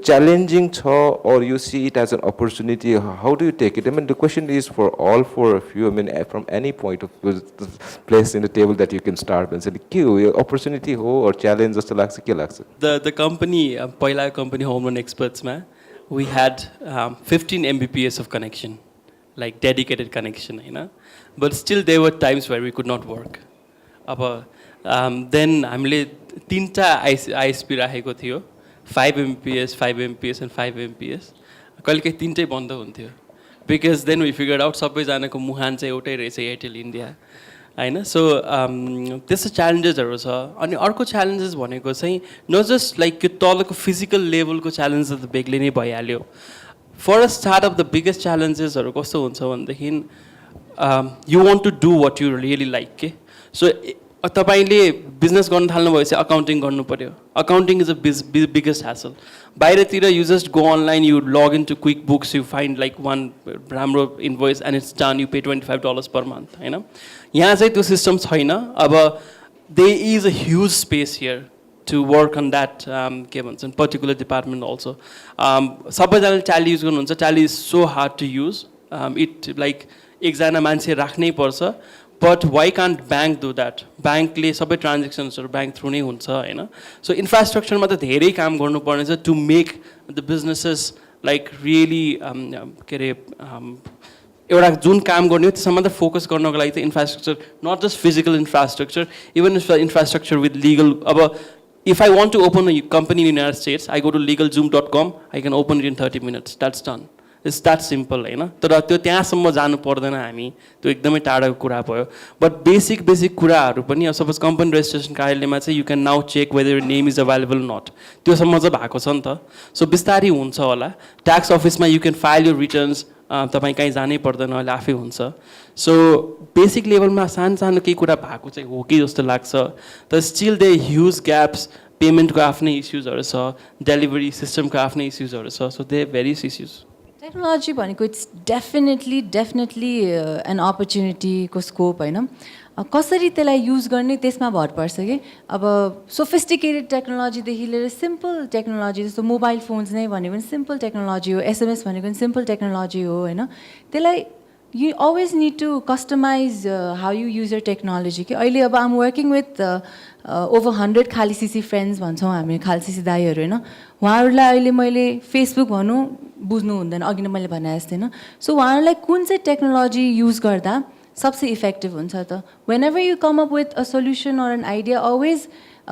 challenging छ or you see it as an opportunity, how do you take it? I mean the question is for all four of you, I mean from any point of place in the table that you can start and say के हो यो opportunity हो or challenge जस्तो लाग्छ के लाग्छ? The company पहिला company home loan experts मा we had 15 Mbps of connection, like dedicated connection, you know. But still there were times where we could not work. Then हामीले तीनटा ISP राखेको थियो, 5 Mbps, 5 Mbps and 5 Mbps. कहिलेकाहीँ तीनटै बन्द हुन्थ्यो. Because then we figured out सबैजनाको मुहान चाहिँ एउटै रहेछ एयरटेल इन्डिया. हैन सो त्यस्तो च्यालेन्जेसहरू छ. अनि अर्को च्यालेन्जेस भनेको चाहिँ नट जस्ट लाइक यो तलको फिजिकल लेभलको च्यालेन्जेस त बेग्लै नै भइहाल्यो. For a startup the biggest च्यालेन्जेसहरू कस्तो हुन्छ भनेदेखि you want to do what you really like के. सो तपाईँले बिजनेस गर्न थाल्नु भएपछि अकाउन्टिङ गर्नु पऱ्यो. Accounting is a biggest hassle. बाहिरतिर you just go online, you log in to QuickBooks, you find like one राम्रो invoice and it's done, you pay $25 per month होइन. यहाँ चाहिँ त्यो सिस्टम छैन. अब they is a huge space here to work on that के भन्छन् particular department also. सबैजनाले ट्याली युज गर्नुहुन्छ. Tally is so hard to use. It like एकजना मान्छे राख्नै पर्छ. But why can't bank do that. ब्याङ्कले सबै ट्रान्जेक्सन्सहरू ब्याङ्क थ्रु नै हुन्छ होइन. सो इन्फ्रास्ट्रक्चरमा त धेरै काम गर्नुपर्ने छ to make the businesses like really के अरे एउटा जुन काम गर्ने हो त्यसमा मात्रै फोकस गर्नको लागि चाहिँ infrastructure, not just physical infrastructure, even infrastructure with legal. अब if I want to open a company in United States, I go to legalzoom.com, I can open it in 30 minutes. That's done. It's that simple होइन. तर त्यो त्यहाँसम्म जानु पर्दैन हामी, त्यो एकदमै टाढाको कुरा भयो. बट बेसिक कुराहरू पनि अब सपोज कम्पनी रेजिस्ट्रेसन कार्यालयमा चाहिँ you can now check whether your name is available not, त्योसम्म चाहिँ भएको छ नि त. सो बिस्तारै हुन्छ होला. ट्याक्स अफिसमा you can file your returns, तपाईँ कहीँ जानै पर्दैन, अहिले आफै हुन्छ. सो बेसिक लेभलमा सानो केही कुरा भएको चाहिँ हो कि जस्तो लाग्छ. तर स्टिल दे ह्युज ग्याप्स. पेमेन्टको आफ्नै इस्युजहरू छ, डेलिभरी सिस्टमको आफ्नै इस्युजहरू छ. So they various issues. Technology भनेको इट्स डेफिनेटली एन अपर्च्युनिटीको स्कोप होइन. कसरी त्यसलाई युज गर्ने त्यसमा भर पर्छ कि. अब सोफिस्टिकेटेड टेक्नोलोजीदेखि लिएर सिम्पल टेक्नोलोजी, जस्तो मोबाइल फोन्स नै भनेको पनि सिम्पल टेक्नोलोजी हो, SMS भनेको पनि सिम्पल टेक्नोलोजी हो होइन. त्यसलाई you always need to customize how you use your technology. कि अहिले अब I'm working with over 100 खालिसिसी friends भन्छौँ हामी, खालिसिसी दाईहरू होइन. उहाँहरूलाई अहिले मैले फेसबुक भनौँ बुझ्नु हुँदैन, अघि नै मैले भने जस्तै होइन. सो उहाँहरूलाई कुन चाहिँ टेक्नोलोजी युज गर्दा सबसे इफेक्टिभ हुन्छ त. Whenever you come up with a solution or an idea, always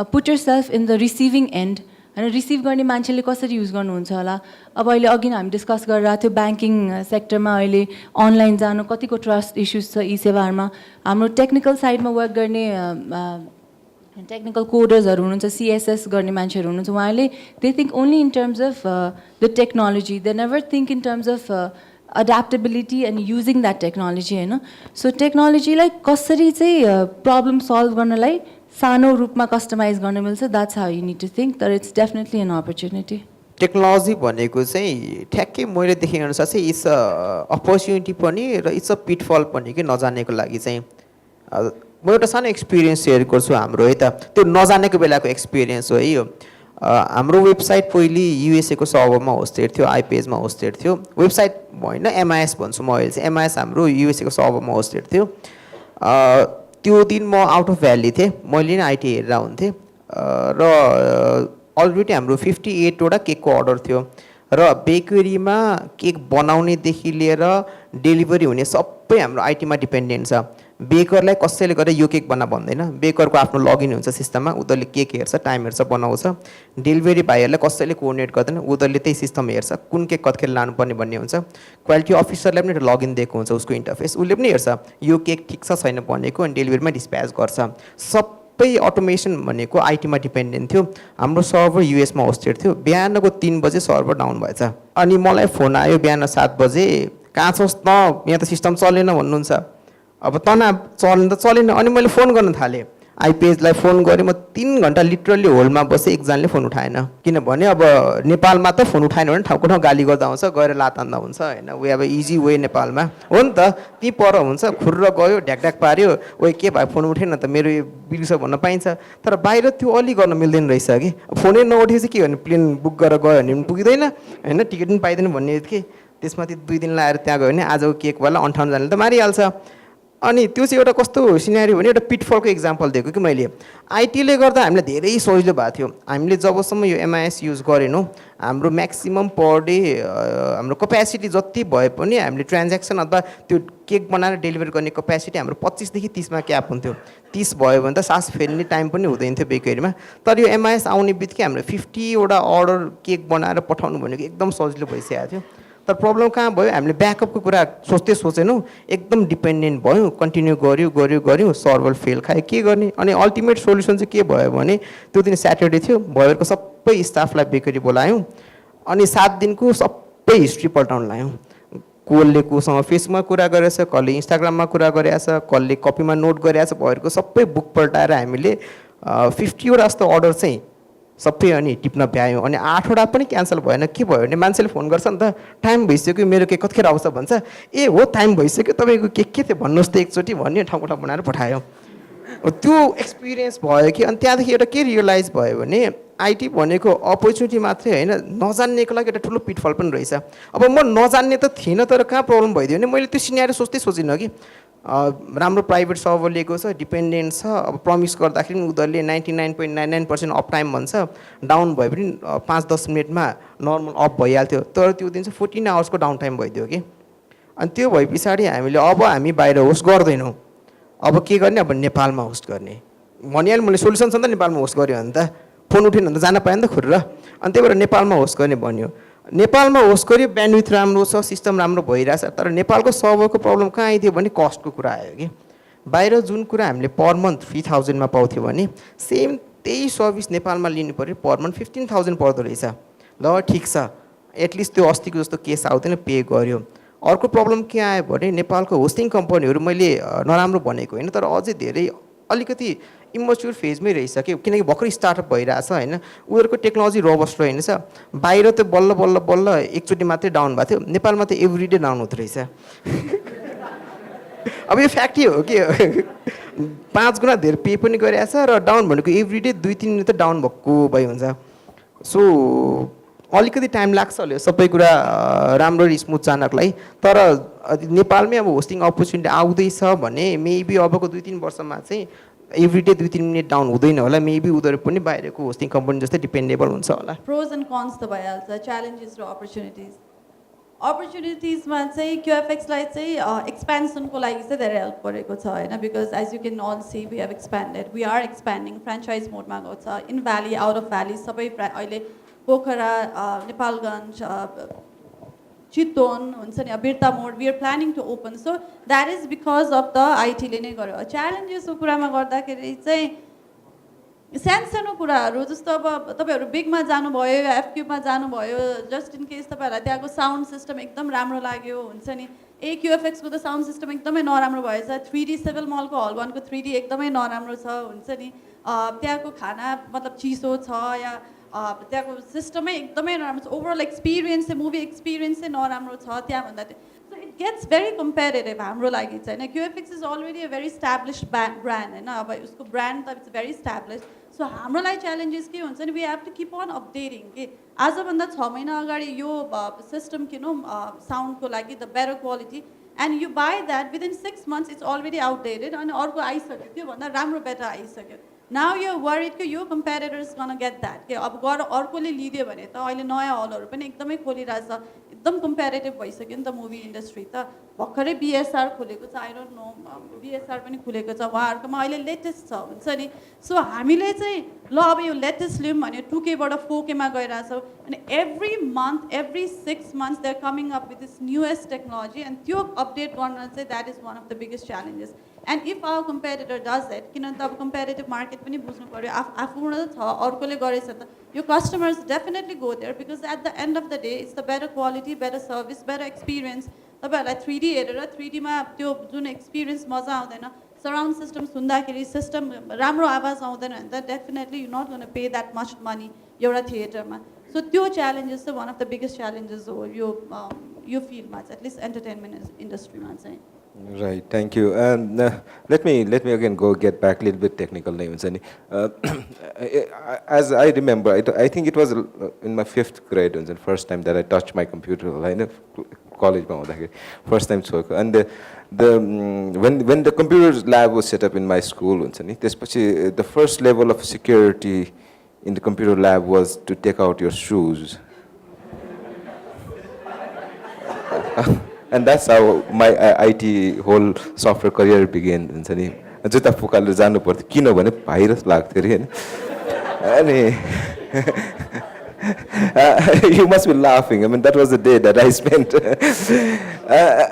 put yourself in the receiving end होइन. रिसिभ गर्ने मान्छेले कसरी युज गर्नुहुन्छ होला. अब अहिले अघि हामी डिस्कस गरिरहेको थियो ब्याङ्किङ सेक्टरमा अहिले अनलाइन जानु कतिको ट्रस्ट इस्युज छ यी सेवाहरूमा. हाम्रो टेक्निकल साइडमा वर्क गर्ने टेक्निकल कोडर्सहरू हुनुहुन्छ, CSS गर्ने मान्छेहरू हुनुहुन्छ. उहाँले they think only in terms of the technology, they never think in terms of adaptability and using that technology होइन. सो टेक्नोलोजीलाई कसरी चाहिँ प्रब्लम सल्भ गर्नलाई सानो रूपमा कस्टमाइज गर्न मिल्छ, that's how you need to think. तर it's definitely an opportunity. Technology भनेको चाहिँ ठ्याक्कै मैले देखेअनुसार चाहिँ इट्स अ अपर्च्युनिटी पनि र इट्स अ पिटफल पनि कि नजानेको लागि चाहिँ. म एउटा सानो एक्सपिरियन्स सेयर गर्छु हाम्रो है त. त्यो नजानेको बेलाको एक्सपिरियन्स हो है यो. हाम्रो वेबसाइट पहिले युएसएको सर्भरमा होस्टेड थियो, आइपेजमा होस्टेड थियो. वेबसाइट होइन MIS भन्छु म अहिले चाहिँ. MIS हाम्रो युएसएको सर्भरमा होस्टेड थियो. त्यो दिन म आउट अफ भ्याली थिएँ, मैले नै आइटी हेरेर हुन्थेँ र अलरेडी हाम्रो 58वटा केकको अर्डर थियो र बेकरीमा केक बनाउनेदेखि लिएर डेलिभरी हुने सबै हाम्रो आइटीमा डिपेन्डेन्ट छ. बेकरलाई कसैले गरेर यो केक बना भन्दैन. बेकरको आफ्नो लगइन हुन्छ सिस्टममा, उनीहरूले केक हेर्छ, टाइम हेर्छ, बनाउँछ. डेलिभरी भाइहरूलाई कसैले कोअर्डिनेट गर्दैन, उनीहरूले त्यही सिस्टम हेर्छ कुन केक कतिखेर लानुपर्ने भन्ने हुन्छ. क्वालिटी अफिसरलाई पनि एउटा लगइन दिएको हुन्छ उसको इन्टरफेस, उसले पनि हेर्छ यो केक ठिक छ छैन भनेको अनि डेलिभरीमा डिस्प्याच गर्छ. सबै अटोमेसन भनेको आइटीमा डिपेन्डेन्ट थियो. हाम्रो सर्भर युएसमा होस्टेड थियो. बिहानको 3 बजे सर्भर डाउन भएछ. अनि मलाई फोन आयो बिहान 7 बजे, कहाँ छस् त, यहाँ त सिस्टम चलेन भन्नुहुन्छ. अब तना चलेन त चलेन. अनि मैले फोन गर्न थालेँ. आइपिएचलाई फोन गरेँ म 3 घन्टा लिटरली होल्डमा बसेँ, एकजनाले फोन उठाएन। किनभने अब नेपालमा त फोन उठाएन भने ठाउँको ठाउँ गाली गर्दा हुन्छ, गएर लात हान्दा हुन्छ होइन। We have a easy way नेपालमा हो नि त। ती पर हुन्छ, खुर्र गयो, ढ्याकढ्याक पार्यो, ओए के भयो फोन उठेन त मेरो यो बिल छ भन्न पाइन्छ। तर बाहिर त्यो अलि गर्न मिल्दैन रहेछ कि। फोनै नउठेपछि के गर्ने, प्लेन बुक गरेर गयो भने पनि पुगिँदैन होइन, टिकट पनि पाइँदैन भन्ने कि। त्यसमाथि 2 दिन लाएर त्यहाँ गयो भने आजको केकवाला 58जनाले त मारिहाल्छ। अनि त्यो चाहिँ एउटा कस्तो सिनेरियो भने एउटा पिटफलको इक्जाम्पल दिएको कि मैले। आइटीले गर्दा हामीलाई धेरै सजिलो भएको थियो। हामीले जबसम्म यो एमआइएस युज गरेनौँ, हाम्रो म्याक्सिमम पर डे हाम्रो क्यापेसिटी जति भए पनि हामीले ट्रान्ज्याक्सन अथवा त्यो केक बनाएर डेलिभर गर्ने क्यापेसिटी हाम्रो 25 देखि 30मा क्याप हुन्थ्यो। 30 भयो भने त सास फेर्ने टाइम पनि हुँदैन थियो बेकरीमा। तर यो एमआइएस आउने बित्तिकै हाम्रो 50वटा अर्डर केक बनाएर पठाउनु भनेको एकदम सजिलो भइसकेको थियो। तर प्रब्लम कहाँ भयो, हामीले ब्याकअपको कुरा सोचेनौँ, एकदम डिपेन्डेन्ट भयौँ, कन्टिन्यू गऱ्यौँ, सर्भर फेल खायो, के गर्ने। अनि अल्टिमेट सोल्युसन चाहिँ के भयो भने त्यो दिन स्याटरडे थियो, भयरको सबै स्टाफलाई बेकरी बोलायौँ अनि 7 दिनको सबै हिस्ट्री पल्टाउन लायौँ। कसले कोसँग फेसमा कुरा गरेछ, कसले इन्स्टाग्राममा कुरा गरेछ, कसले कपीमा नोट गरेछ, भयरको सबै बुक पल्टाएर हामीले 50वटा जस्तो अर्डर चाहिँ सबै अनि टिप्न भ्यायौँ। अनि 8वटा पनि क्यान्सल भएन। के भयो भने मान्छेले फोन गर्छ नि त, टाइम भइसक्यो मेरो केक कतिखेर आउँछ भन्छ। ए हो टाइम भइसक्यो, तपाईँको केक के थियो भन्नुहोस् त एकचोटि भन्ने ठाउँको ठाउँ बनाएर पठायो। त्यो एक्सपिरियन्स भयो कि। अनि त्यहाँदेखि एउटा के रियलाइज भयो भने आइटी भनेको अपर्च्युनिटी मात्रै होइन, नजान्नेको लागि एउटा ठुलो पिटफल पनि रहेछ। अब म नजान्ने त थिइनँ, तर कहाँ प्रब्लम भइदियो भने मैले त्यो सिनेरियो सोचिनँ कि राम्रो प्राइभेट सर्भर लिएको छ, डिपेन्डेन्ट छ। अब प्रमिस गर्दाखेरि पनि उनीहरूले 99.99% अफ टाइम भन्छ, डाउन भयो भने 5-10 मिनटमा नर्मल अफ भइहाल्थ्यो। तर त्यो दिन चाहिँ 14 आवर्सको डाउन टाइम भइदियो कि। अनि त्यो भए पछाडि हामी बाहिर होस्ट गर्दैनौँ, अब के गर्ने, अब नेपालमा होस्ट गर्ने भनिहालेँ मैले। सोल्युसन छ नि त, नेपालमा होस्ट गऱ्यो भने त फोन उठेन भने त जान पाएन नि त खुर्र। अनि त्यही भएर नेपालमा होस्ट गर्ने भन्यो। नेपालमा होस्ट गऱ्यो, ब्यान्डविथ राम्रो छ, सिस्टम राम्रो भइरहेछ। तर नेपालको सर्भरको प्रब्लम कहाँ आइदियो भने कस्टको कुरा आयो कि। बाहिर जुन कुरा हामीले पर मन्थ 3000मा पाउँथ्यो भने सेम त्यही सर्भिस नेपालमा लिनु पऱ्यो पर मन्थ 15,000 पर्दो रहेछ। ल ठिक छ, एटलिस्ट त्यो अस्तिको जस्तो केस आउँदैन, पे गर्यो। अर्को प्रब्लम के आयो भने नेपालको होस्टिङ कम्पनीहरू मैले नराम्रो भनेको होइन, तर अझै धेरै अलिकति इमच्योर फेजमै रहेछ किनकि भर्खरै स्टार्टअप भइरहेछ होइन। उनीहरूको टेक्नोलोजी रोबस्ट रहेनछ। बाहिर त बल्ल बल्ल बल्ल एकचोटि मात्रै डाउन भएको थियो, नेपालमा त एभ्रिडे डाउन हुँदो रहेछ। अब यो फ्याक्टै हो कि 5 गुणा धेरै पे पनि गरिरहेछ र डाउन भनेको एभ्रिडे 2-3 मिनट त डाउन भएको भइ हुन्छ। सो अलिकति टाइम लाग्छ होला सबै कुरा राम्ररी स्मुथ जानको लागि। तर नेपालमै अब होस्टिङ अपर्च्युनिटी आउँदैछ भने मेबी अबको 2-3 वर्षमा चाहिँ एभ्रिडे 2-3 मिनट डाउन हुँदैन होला। मेबी उनीहरू पनि बाहिरको होस्टिङ कम्पनी जस्तै डिपेन्डेबल हुन्छ होला। प्रोज एन्ड कन्स त भइहाल्छ, च्यालेन्जेस र अपर्च्युनिटिज। अपर्च्युनिटिजमा चाहिँ क्युएफएक्सलाई चाहिँ एक्सपेन्सनको लागि चाहिँ धेरै हेल्प गरेको छ होइन। Because as you can all see we have expanded, we are expanding, franchise मोडमा गएको छ। In valley, out of valley सबै अहिले पोखरा, नेपालगञ्ज, चितवन हुन्छ नि, Birtamod, we are planning to open. So that is because of the आइटीले नै गर्यो। च्यालेन्जेसको कुरामा गर्दाखेरि चाहिँ सानो कुराहरू जस्तो अब तपाईँहरू बिगमा जानुभयो या एफक्युबमा जानुभयो, जस्ट इन केस तपाईँहरूलाई त्यहाँको साउन्ड सिस्टम एकदम राम्रो लाग्यो हुन्छ नि। क्युएफएक्सको त साउन्ड सिस्टम एकदमै नराम्रो भएछ। 3D सिभिल मलको हल 1को 3D एकदमै नराम्रो छ हुन्छ नि। त्यहाँको खाना मतलब चिसो छ या त्यहाँको सिस्टमै एकदमै नराम्रो छ। ओभरअल एक्सपिरियन्स चाहिँ, मुभी एक्सपिरियन्स चाहिँ नराम्रो छ त्यहाँभन्दा। So it gets very comparative हाम्रो लागि चाहिँ होइन। QFX is already a very established brand होइन। अब उसको ब्रान्ड त इट्स भेरी इस्टाब्लिस्ड। सो हाम्रो लागि च्यालेन्जेस के हुन्छ नि, we have to keep on updating कि आजभन्दा 6 महिना अगाडि यो सिस्टम किनौँ साउन्डको लागि, the better quality, and you by that within 6 months it's already outdated अनि अर्को आइसक्यो, त्योभन्दा राम्रो बेटर आइसक्यो। नाउ यो वरिडको यो कम्पेरिटर्स गन गेट द्याट कि अब गएर अर्कोले लिदियो भने त अहिले नयाँ हलहरू पनि एकदमै खोलिरहेछ, एकदम कम्पेरिटिभ भइसक्यो नि त मुभी इन्डस्ट्री त। भर्खरै बिएसआर खोलेको छ, आई डोन्ट नो, बिएसआर पनि खुलेको छ, उहाँहरूकोमा अहिले लेटेस्ट छ हुन्छ नि। सो हामीले चाहिँ ल अब यो लेटेस्ट लिउँ भने 2Kबाट 4Kमा गइरहेछौँ अनि every month, every 6 months they are coming up with this newest technology and त्यो अपडेट गर्न चाहिँ that is one of the biggest challenges. And if our competitor does it, किनभने त अब कम्पेरिटिभ मार्केट पनि बुझ्नु पऱ्यो, आफूबाट छ अर्कोले गरेछ त यो customers definitely go there because at the end of the day it's the better quality, better service, better experience. तपाईँहरूलाई 3D हेरेर 3Dमा त्यो जुन एक्सपिरियन्स मजा आउँदैन सराउन्ड सिस्टम सुन्दाखेरि सिस्टम राम्रो आवाज आउँदैन भने त definitely you not gonna pay that much money एउटा थिएटरमा सो त्यो च्यालेन्जेस चाहिँ one of the biggest challenges हो यो फिल्डमा चाहिँ एटलिस्ट एन्टरटेनमेन्ट इन्डस्ट्रीमा चाहिँ Right, thank you. And let me again go get back a little bit technical names. And as I remember, I think it was in my 5th grade, and the first time that I touched my computer. I know college, first time so. And when the computer lab was set up in my school, the first level of security in the computer lab was to take out your shoes. And that's how my IT whole software career began. जुत्ता फुकालेर जानु पर्थ्यो किनभने virus लाग्थ्यो अरे हैन अनि you must be laughing. I mean, that was the day that I spent.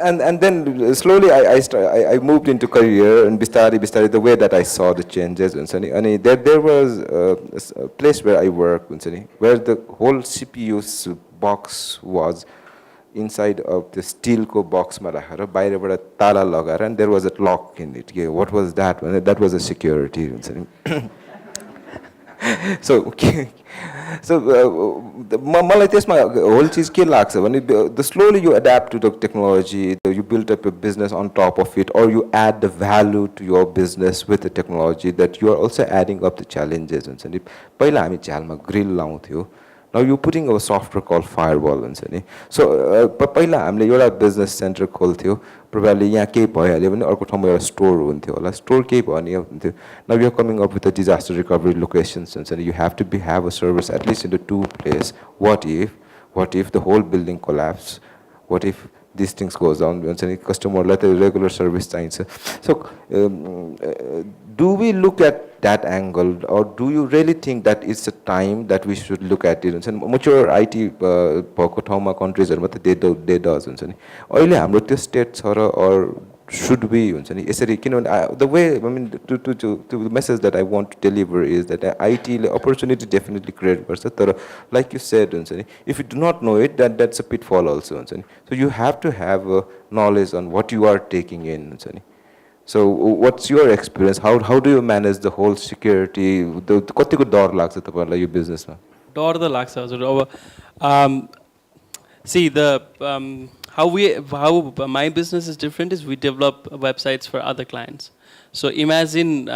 And then slowly I moved into career and bistari the way that I saw the changes. And there was a place where I worked, where the whole CPU's box was inside of the steel ko box ma rakhera bahirbata tala lagaera and there was a lock in it. What was that? That was a security. So मलाई त्यसमा whole चीज के लाग्छ भने the slowly you adapt to the technology, you build up a business on top of it, or you add the value to your business with the technology, that you are also adding up the challenges. पहिला हामी झ्यालमा grill लाउँथ्यो. Now you're putting a software called firewall. So पहिला हामीले एउटा business centre खोल्थ्यो, probably यहाँ केही भइहाल्यो भने अर्को ठाउँमा एउटा स्टोर हुन्थ्यो होला, स्टोर केही भयो भने हुन्थ्यो. Now you're coming up with a disaster recovery locations, and you have to have a service at least in the 2 places. What if the whole building collapses? What if these things goes down? Customer let a regular service चाहिन्छ. So do we look at that angle, or do you really think that it's a time that we should look at it? Mature IT भएको ठाउँमा countries-हरुमा त they does हुन्छ नि. अहिले हाम्रो त्यो state छ र or should we हुन्छ नि यसरी किनभने the way I mean to the message that I want to deliver is that IT ले opportunity definitely create गर्छ तर like you said हुन्छ नि if you do not know it that's a pitfall also हुन्छ नि. So you have to have knowledge on what you are taking in हुन्छ नि. So what's your experience? How do you manage the whole security? कतिको डर लाग्छ तपाईहरुलाई यो बिजनेसमा? डर त लाग्छ हजुर. अब see the how my business is different is we develop websites for other clients. So imagine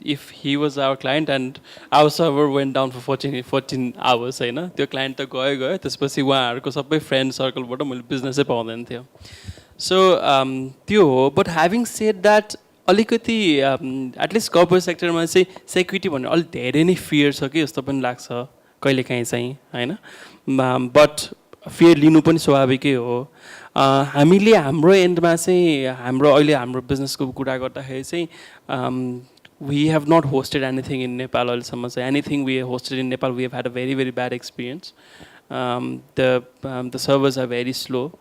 if he was our client and our server went down for 14 hours हैन त्यो क्लाइन्ट त गयो त्यसपछि उहाँहरुको सबै फ्रेन्ड सर्कलबाट मैले बिजनेसै पाउँदैन थियो. So त्यो हो. But having said that अलिकति एटलिस्ट कर्पोरेट सेक्टरमा चाहिँ सेक्युरिटी भन्ने अलिक धेरै नै फियर छ कि जस्तो पनि लाग्छ कहिलेकाहीँ चाहिँ हैन. बट फियर लिनु पनि स्वाभाविकै हो. हामीले हाम्रो एन्डमा चाहिँ हाम्रो बिजनेसको कुरा गर्दाखेरि चाहिँ we have not hosted anything in Nepal अहिलेसम्म चाहिँ. Anything we hosted in Nepal we have had a very very bad experience. The servers are very slow.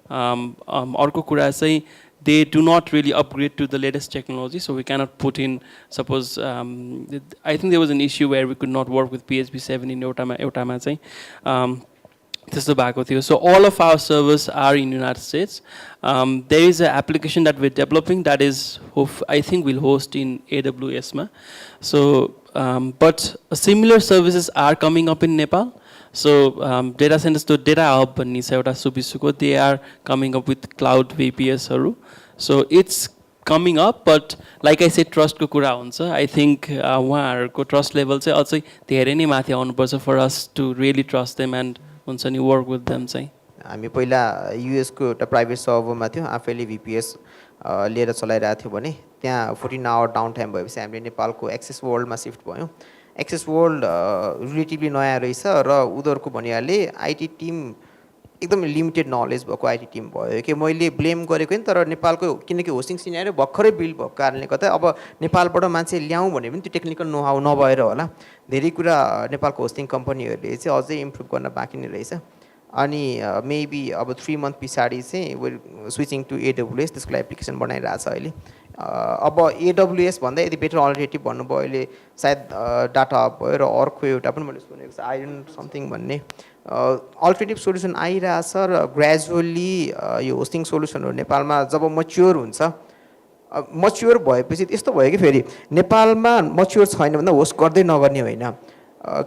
अर्को कुरा चाहिँ they do not really upgrade to the latest technology, so we cannot put in, suppose, I think there was an issue where we could not work with PHP 7 in एउटामा चाहिँ त्यस्तो भएको थियो. So all of our servers are in United States. There is an application that we're developing that is, I think we'll host in AWS ma. So, but similar services are coming up in Nepal. So data centers to data hub भन्ने छ एउटा सुबिसुको, they are coming up with cloud VPS हरु. So it's coming up, but like I said, trust को कुरा हुन्छ. I think उहाँहरुको trust level चाहिँ अझै धेरै नै माथि आउनुपर्छ for us to really trust them and हुन्छ नि work with them चाहिँ. हामी पहिला US को एउटा प्राइभेट सर्भरमा थियो, आफैले VPS लिएर चलाइरहेको थियो भने त्यहाँ 14 आवर डाउन टाइम भएपछि हामीले नेपालको एक्सेस वर्ल्डमा शिफ्ट भयौँ. एक्सेस वर्ल्ड रिलेटिभली नयाँ रहेछ र उनीहरूको भनिहाले आइटी टिम एकदम लिमिटेड नलेज भएको आइटी टिम भयो कि मैले ब्लेम गरेको नि. तर नेपालको किनकि होस्टिङ सिनेरियो भर्खरै बिल्ड भएको कारणले गर्दा अब नेपालबाट मान्छे ल्याउँ भने पनि त्यो टेक्निकल नो हाउ नभएर होला धेरै कुरा नेपालको होस्टिङ कम्पनीहरूले चाहिँ अझै इम्प्रुभ गर्न बाँकी नै रहेछ. अनि मेबी अब 3 मन्थ पछाडि चाहिँ स्विचिङ टु AWS त्यसको लागि एप्लिकेसन बनाइरहेछ अहिले. अब AWS भन्दा यदि बेटर अल्टरनेटिभ भन्नुभयो अहिले सायद डाटा हब भयो र अर्को एउटा पनि मैले सुनेको छ आइरन समथिङ भन्ने अल्टरनेटिभ सोल्युसन आइरहेछ र ग्रेजुअली यो होस्टिङ सोल्युसनहरू नेपालमा जब मच्योर हुन्छ मच्योर भएपछि यस्तो भयो कि फेरि नेपालमा मच्योर छैन भन्दा होस्ट गर्दै नगर्ने होइन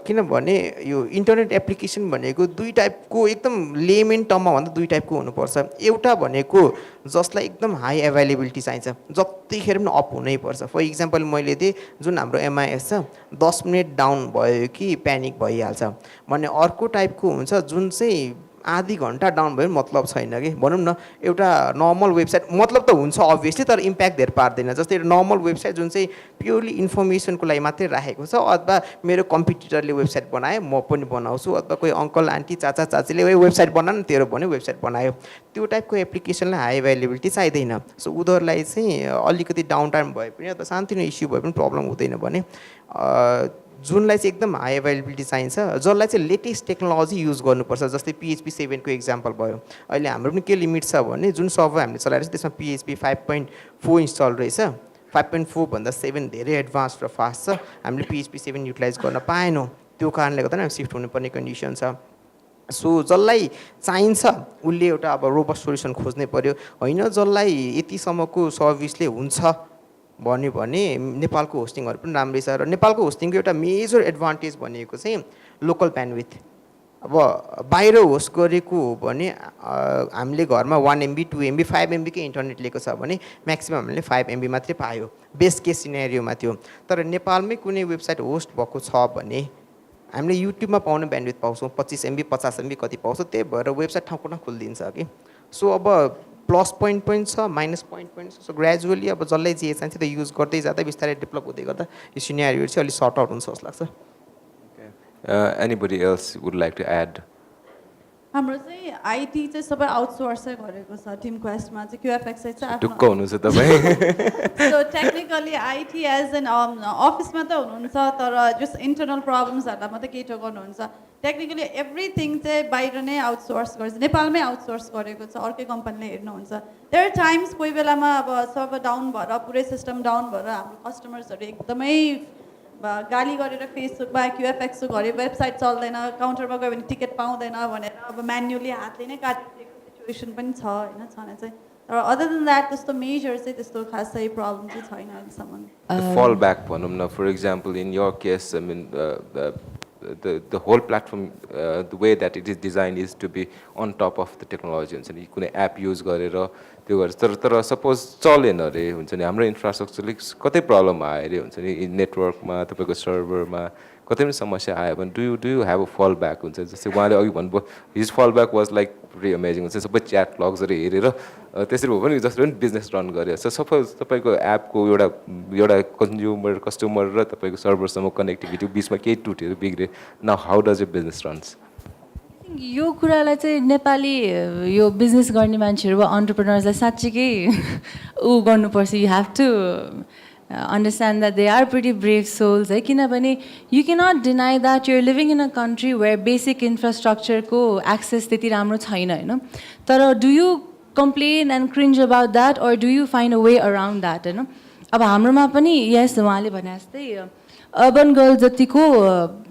किनभने यो इन्टरनेट एप्लिकेसन भनेको दुई टाइपको एकदम लेमेन टर्ममा भन्दा दुई टाइपको हुनुपर्छ एउटा भनेको जसलाई एकदम हाई एभाइलेबिलिटी चाहिन्छ जतिखेर पनि अप हुनैपर्छ फर इक्जाम्पल मैले दिएँ जुन हाम्रो एमआइएस छ 10 मिनट डाउन भयो कि प्यानिक भइहाल्छ भने अर्को टाइपको हुन्छ जुन चाहिँ आधी घन्टा डाउन भयो मतलब छैन कि भनौँ न एउटा नर्मल वेबसाइट मतलब त हुन्छ अभियसली तर इम्प्याक्ट धेर पार्दैन जस्तै एउटा नर्मल वेबसाइट जुन चाहिँ प्योरली इन्फर्मेसनको लागि मात्रै राखेको छ अथवा मेरो कम्पिटिटरले वेबसाइट बनायो म पनि बनाउँछु अथवा कोही अङ्कल आन्टी चाचा चाचीले वेबसाइट बनायो नि तेरो भन्यो वेबसाइट बनायो त्यो टाइपको एप्लिकेसनलाई हाई एभाइलेबिलिटी चाहिँदैन सो उनीहरूलाई चाहिँ अलिकति डाउन टाइम भए पनि अथवा सानोतिनो इस्यु भए पनि प्रब्लम हुँदैन भने जुनलाई चाहिँ एकदम हाई एभाइलेबिलिटी चाहिन्छ जसलाई चाहिँ लेटेस्ट टेक्नोलोजी युज गर्नुपर्छ जस्तै PHP 7 को इक्जाम्पल भयो अहिले हाम्रो पनि के लिमिट छ भने जुन सर्भर हामीले चलाएर त्यसमा PHP 5.4 इन्स्टल रहेछ 5.4 भन्दा 7 धेरै एडभान्स र फास्ट छ हामीले PHP 7 युटिलाइज गर्न पाएनौँ त्यो कारणले गर्दा हामी सिफ्ट हुनुपर्ने कन्डिसन छ सो जसलाई चाहिन्छ उसले एउटा अब रोबस्ट सोल्युसन खोज्नै पर्यो होइन जसलाई यतिसम्मको सर्भिसले हुन्छ भन्यो भने नेपालको होस्टिङहरू पनि राम्रै छ र नेपालको होस्टिङको एउटा मेजर एडभान्टेज भनेको चाहिँ लोकल ब्यान्डविथ अब बाहिर होस्ट गरेको हो भने हामीले घरमा 1 MB 2 MB 5 MB कै इन्टरनेट लिएको छ भने म्याक्सिमम् हामीले 5 MB मात्रै पायो बेस्ट केस सिनेरियोमा थियो तर नेपालमै कुनै वेबसाइट होस्ट भएको छ भने हामीले युट्युबमा पाउने ब्यान्डविथ पाउँछौँ 25 MB 50 MB कति पाउँछौँ त्यही भएर वेबसाइट ठाउँ ठाउँ खुलिदिन्छ कि सो अब प्लस पोइन्ट पनि छ माइनस पोइन्ट पनि छ सो ग्रेजुअली अब जसलाई जे चाहिन्छ त्यो युज गर्दै जाँदा बिस्तारै डेभलप हुँदै गर्दा यो सिनेरियोहरू चाहिँ अलिक सर्ट आउट हुन्छ जस्तो लाग्छ Anybody else would like to add? हाम्रो चाहिँ आइटी चाहिँ सबै आउटसोर्सै गरेको छ टिम क्वेस्टमा चाहिँ क्युएफएक्स चाहिँ ढुक्क हुनुहुन्छ तपाईँ so technically IT as an अफिसमा त हुनुहुन्छ तर जस्ट इन्टरनल प्रब्लम्सहरूलाई मात्रै केटर गर्नुहुन्छ टेक्निकली एभ्रिथिङ चाहिँ बाहिर नै आउटसोर्स गर्छ नेपालमै आउटसोर्स गरेको छ अर्कै कम्पनीले हेर्नुहुन्छ देयर टाइम्स कोही बेलामा अब सर्भर डाउन भएर पुरै सिस्टम डाउन भएर हाम्रो कस्टमर्सहरू एकदमै गाली गरेर फेसबुकमा क्युएफएक्सको घरि वेबसाइट चल्दैन काउन्टरमा गयो भने टिकट पाउँदैन भनेर अब म्यानुअली हातले नै काटिदिएको सिचुएसन पनि छ होइन छन चाहिँ तर अदर देन द्याट त्यस्तो मेजर चाहिँ त्यस्तो खासै प्रब्लम चाहिँ छैन अहिलेसम्म फल ब्याक भनौँ न for example in your case I mean the whole platform the way that it is designed is to be on top of the technology हुन्छ नि कुनै एप युज गरेर त्यो गर्छ तर सपोज चलेन अरे हुन्छ नि हाम्रो इन्फ्रास्ट्रक्चरले कतै प्रब्लम आयो अरे हुन्छ नि नेटवर्कमा तपाईँको सर्भरमा कतै पनि समस्या आयो भने do you have a fall back हुन्छ जस्तै उहाँले अघि भन्नुभयो his fall back was like very amazing हुन्छ सबै च्याट लग्सहरू हेरेर त्यसरी भयो भने जसरी पनि बिजनेस रन गरेर सो सपोज तपाईँको एपको एउटा कस्टमर र तपाईँको सर्भरसम्म कनेक्टिभिटी बिचमा केही टुट्यो बिग्रियो नाउ हाउ डज यो बिजनेस रन्स यो कुरालाई चाहिँ नेपाली यो बिजनेस गर्ने मान्छेहरू वा अन्टरप्रेनर्सलाई साँच्चीकै ऊ गर्नुपर्छ you have to understand that they are pretty brave souls है किनभने you cannot deny that you're living in a country where basic infrastructure को access त्यति राम्रो छैन होइन तर do you complain and cringe about that or do you find a way around that होइन अब हाम्रोमा पनि yes उहाँले भने जस्तै अर्बन गर्ल जतिको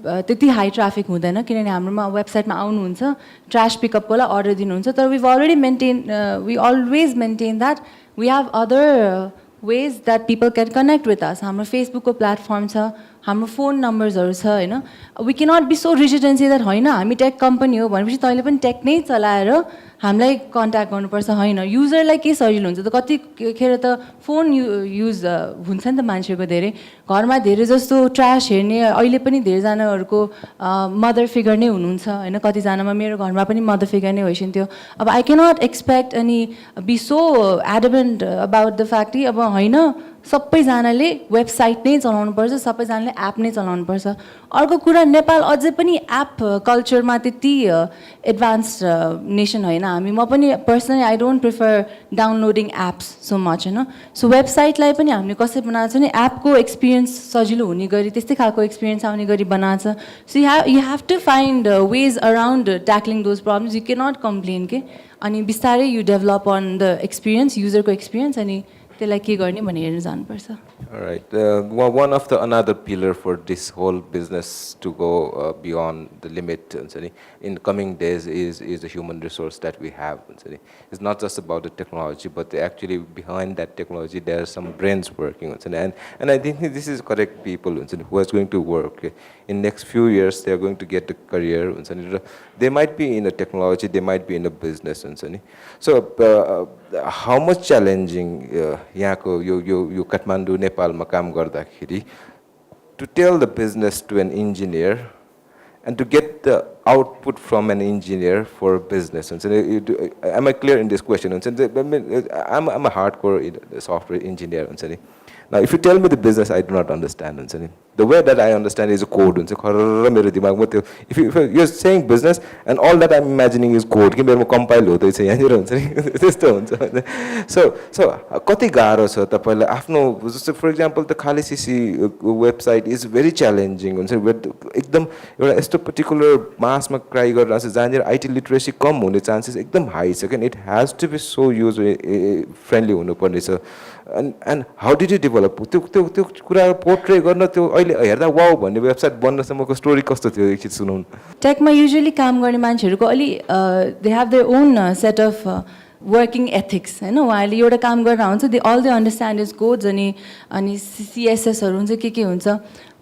त्यति हाई ट्राफिक हुँदैन किनभने हाम्रोमा वेबसाइटमा आउनुहुन्छ ट्रास पिकअपको लागि अर्डर दिनुहुन्छ तर we always maintain that we have other ways that people can connect with us हाम्रो फेसबुकको प्लेटफर्म छ हाम्रो फोन नम्बर्सहरू छ होइन we cannot be so rigid and say that होइन हामी टेक कम्पनी हो भनेपछि तैँले पनि टेक नै चलाएर हामीलाई कन्ट्याक्ट गर्नुपर्छ होइन युजरलाई के सजिलो हुन्छ त कतिखेर त फोन युज हुन्छ नि त मान्छेको धेरै घरमा धेरै जस्तो ट्रास हेर्ने अहिले पनि धेरैजनाहरूको मदर फिगर नै हुनुहुन्छ होइन कतिजनामा मेरो घरमा पनि मदर फिगर नै भइसक्यो अब आई क्यानट एक्सपेक्ट अनि be so adamant about the fact कि अब होइन सबैजनाले वेबसाइट नै चलाउनुपर्छ सबैजनाले एप नै चलाउनुपर्छ अर्को कुरा नेपाल अझै पनि एप कल्चरमा त्यति एडभान्स नेसन होइन हामी म पनि personally I don't prefer downloading apps so much होइन सो वेबसाइटलाई पनि हामीले कसरी बनाएको छ भने एपको एक्सपिरियन्स सजिलो हुने गरी त्यस्तै खालको एक्सपिरियन्स आउने गरी बनाएको छ so you have to find ways around tackling those problems you cannot complain के अनि बिस्तारै you develop on the experience युजरको एक्सपिरियन्स अनि त्यसलाई के गर्ने भनेर हेर्न जानुपर्छ. All right. One of the another pillar for this whole business to go beyond the limit in coming days is the human resource that we have. It's not just about the technology, but actually behind that technology there are some brains working. And I think this is correct people who are going to work. In next few years, they are going to get a career. They might be in a technology, they might be in a business. So how much challenging यहाँको यो काठमाडौँ नेपालमा काम गर्दाखेरि to tell the business to an engineer and to get the output from an engineer for business. Am I clear in this question? I'm a hardcore software engineer. Now, if you tell me the business, I do not understand. The way that I understand is code. If you're saying business, and all that I'm imagining is code. Compile. So, कति गाह्रो छ तपाईलाई आफ्नो for example the खाली CC website is very challenging. एकदम एउटा यस्तो particular मासमा क्राई गर्न छ जहाँनिर IT literacy कम हुने chances एकदम high छ के it has to be so user friendly हुनुपर्ने छ. And how did you develop? त्यो कुरा पोर्ट्रे गर्न त्यो अहिले हेर्दा वाउ भन्ने वेबसाइट बन्नसम्मको स्टोरी कस्तो थियो एकछिन सुनाउनु. टेकमा युजुअली काम गर्ने मान्छेहरूको अलि they have their own set of working ethics होइन. उहाँहरूले एउटा काम गरेर हुन्छ they all they understand is codes अनि सिएसएसहरू हुन्छ के हुन्छ.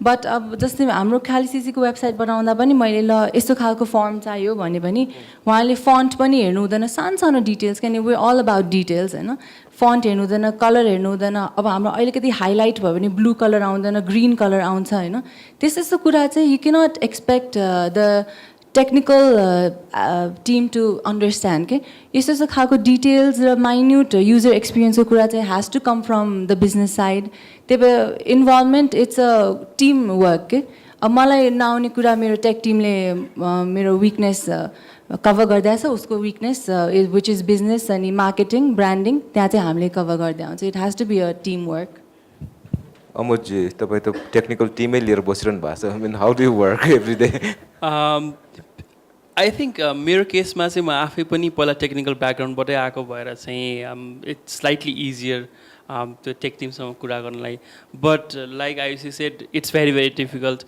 बट अब जस्तै हाम्रो खाली सिसीको वेबसाइट बनाउँदा पनि मैले ल यस्तो खालको फर्म चाहियो भने पनि उहाँले फन्ट पनि हेर्नु हुँदैन, सानो सानो डिटेल्स किनभने वे अल अबाउट डिटेल्स होइन. फन्ट हेर्नु हुँदैन, कलर हेर्नु हुँदैन. अब हाम्रो अलिकति हाइलाइट भयो भने ब्लू कलर आउँदैन, ग्रिन कलर आउँछ होइन. त्यस्तो कुरा चाहिँ you cannot expect the technical team to understand के. यस्तो खालको डिटेल्स र माइन्युट युजर एक्सपिरियन्सको कुरा चाहिँ has to come from the business side. त्यही भएर involvement it's a team work के. अब मलाई नआउने कुरा मेरो टेक टिमले मेरो विकनेस कभर गरिदिएछ, उसको विकनेस विच इज बिजनेस अनि मार्केटिङ ब्रान्डिङ त्यहाँ चाहिँ हामीले कभर गरिदिए हुन्छ. It has to be a team work. अमोजी तपाईँ त टेक्निकल टिमै लिएर बसिरहनु भएको छ. I mean, how do you work every day? I think मेरो केसमा चाहिँ म आफै पनि पहिला टेक्निकल ब्याकग्राउन्डबाटै आएको भएर चाहिँ इट्स स्लाइटली इजियर त्यो टेक टिमसँग कुरा गर्नलाई. But like Ayushi said it's very very difficult.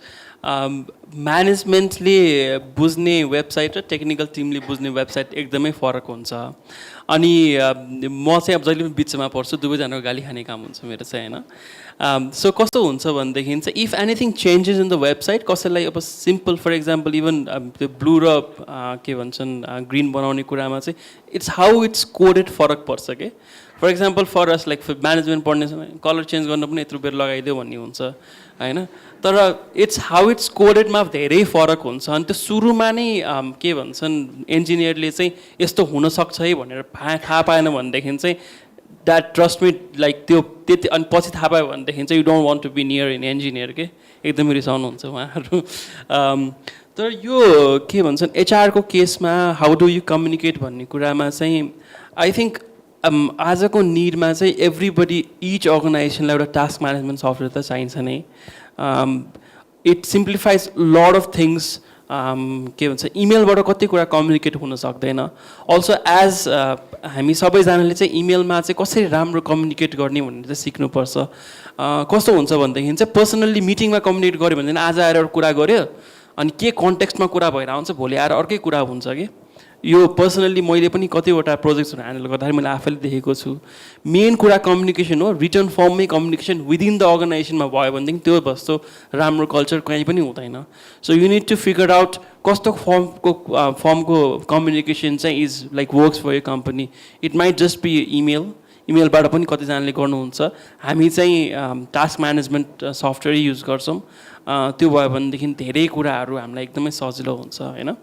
म्यानेजमेन्टले बुझ्ने वेबसाइट र टेक्निकल टिमले बुझ्ने वेबसाइट एकदमै फरक हुन्छ. अनि म चाहिँ अब जहिले पनि बिचमा पर्छु, दुवैजनाको गाली खाने काम हुन्छ मेरो चाहिँ होइन. सो कस्तो हुन्छ भनेदेखि चाहिँ if anything changes in the website कसैलाई अब सिम्पल फर इक्जाम्पल इभन त्यो ब्लू र के भन्छन् ग्रिन बनाउने कुरामा चाहिँ इट्स हाउ इट्स कोडेड फरक पर्छ के. For example for us like management पढ्ने कलर चेन्ज गर्न पनि यत्रो बेर लगाइदियो भन्ने हुन्छ होइन. तर इट्स हाउ इट्स कोडेडमा धेरै फरक हुन्छ. अनि त्यो सुरुमा नै के भन्छन् इन्जिनियरले चाहिँ यस्तो हुनसक्छ है भनेर थाहा पाएन भनेदेखि चाहिँ द्याट ट्रस्ट मी लाइक त्यो त्यति अनि पछि थाहा पायो भनेदेखि चाहिँ you don't want to be near in engineer के. एकदमै रिसाउनुहुन्छ उहाँहरू. तर यो के भन्छन् एचआरको केसमा हाउ डु यु कम्युनिकेट भन्ने कुरामा चाहिँ आई थिङ्क आजको निडमा चाहिँ एभ्रिबडी इच अर्गनाइजेसनलाई एउटा टास्क म्यानेजमेन्ट सफ्टवेयर त चाहिन्छ नै. It simplifies lot of things. के भन्छ इमेलबाट कति कुरा कम्युनिकेट हुन सक्दैन. अल्सो एज हामी सबैजनाले चाहिँ इमेलमा चाहिँ कसरी राम्रो कम्युनिकेट गर्ने भनेर चाहिँ सिक्नुपर्छ. कस्तो हुन्छ भनेदेखि चाहिँ पर्सनल्ली मिटिङमा कम्युनिकेट गऱ्यो भने आज आएर एउटा कुरा गऱ्यो अनि के कन्टेक्स्टमा कुरा भएर आउँछ भोलि आएर अर्कै कुरा हुन्छ कि. यो पर्सनल्ली मैले पनि कतिवटा प्रोजेक्ट्सहरू ह्यान्डल गर्दाखेरि मैले आफैले देखेको छु. मेन कुरा कम्युनिकेसन हो. रिटर्न फर्ममै कम्युनिकेसन विदिन द अर्गनाइजेसनमा भयो भनेदेखि त्यो जस्तो राम्रो कल्चर कहीँ पनि हुँदैन. So you need to figure out कस्तो फर्मको कम्युनिकेसन चाहिँ is like works for your company. It might just be इमेलबाट पनि कतिजनाले गर्नुहुन्छ. हामी चाहिँ टास्क म्यानेजमेन्ट सफ्टवेयर युज गर्छौँ. त्यो भयो भनेदेखि धेरै कुराहरू हामीलाई एकदमै सजिलो हुन्छ होइन.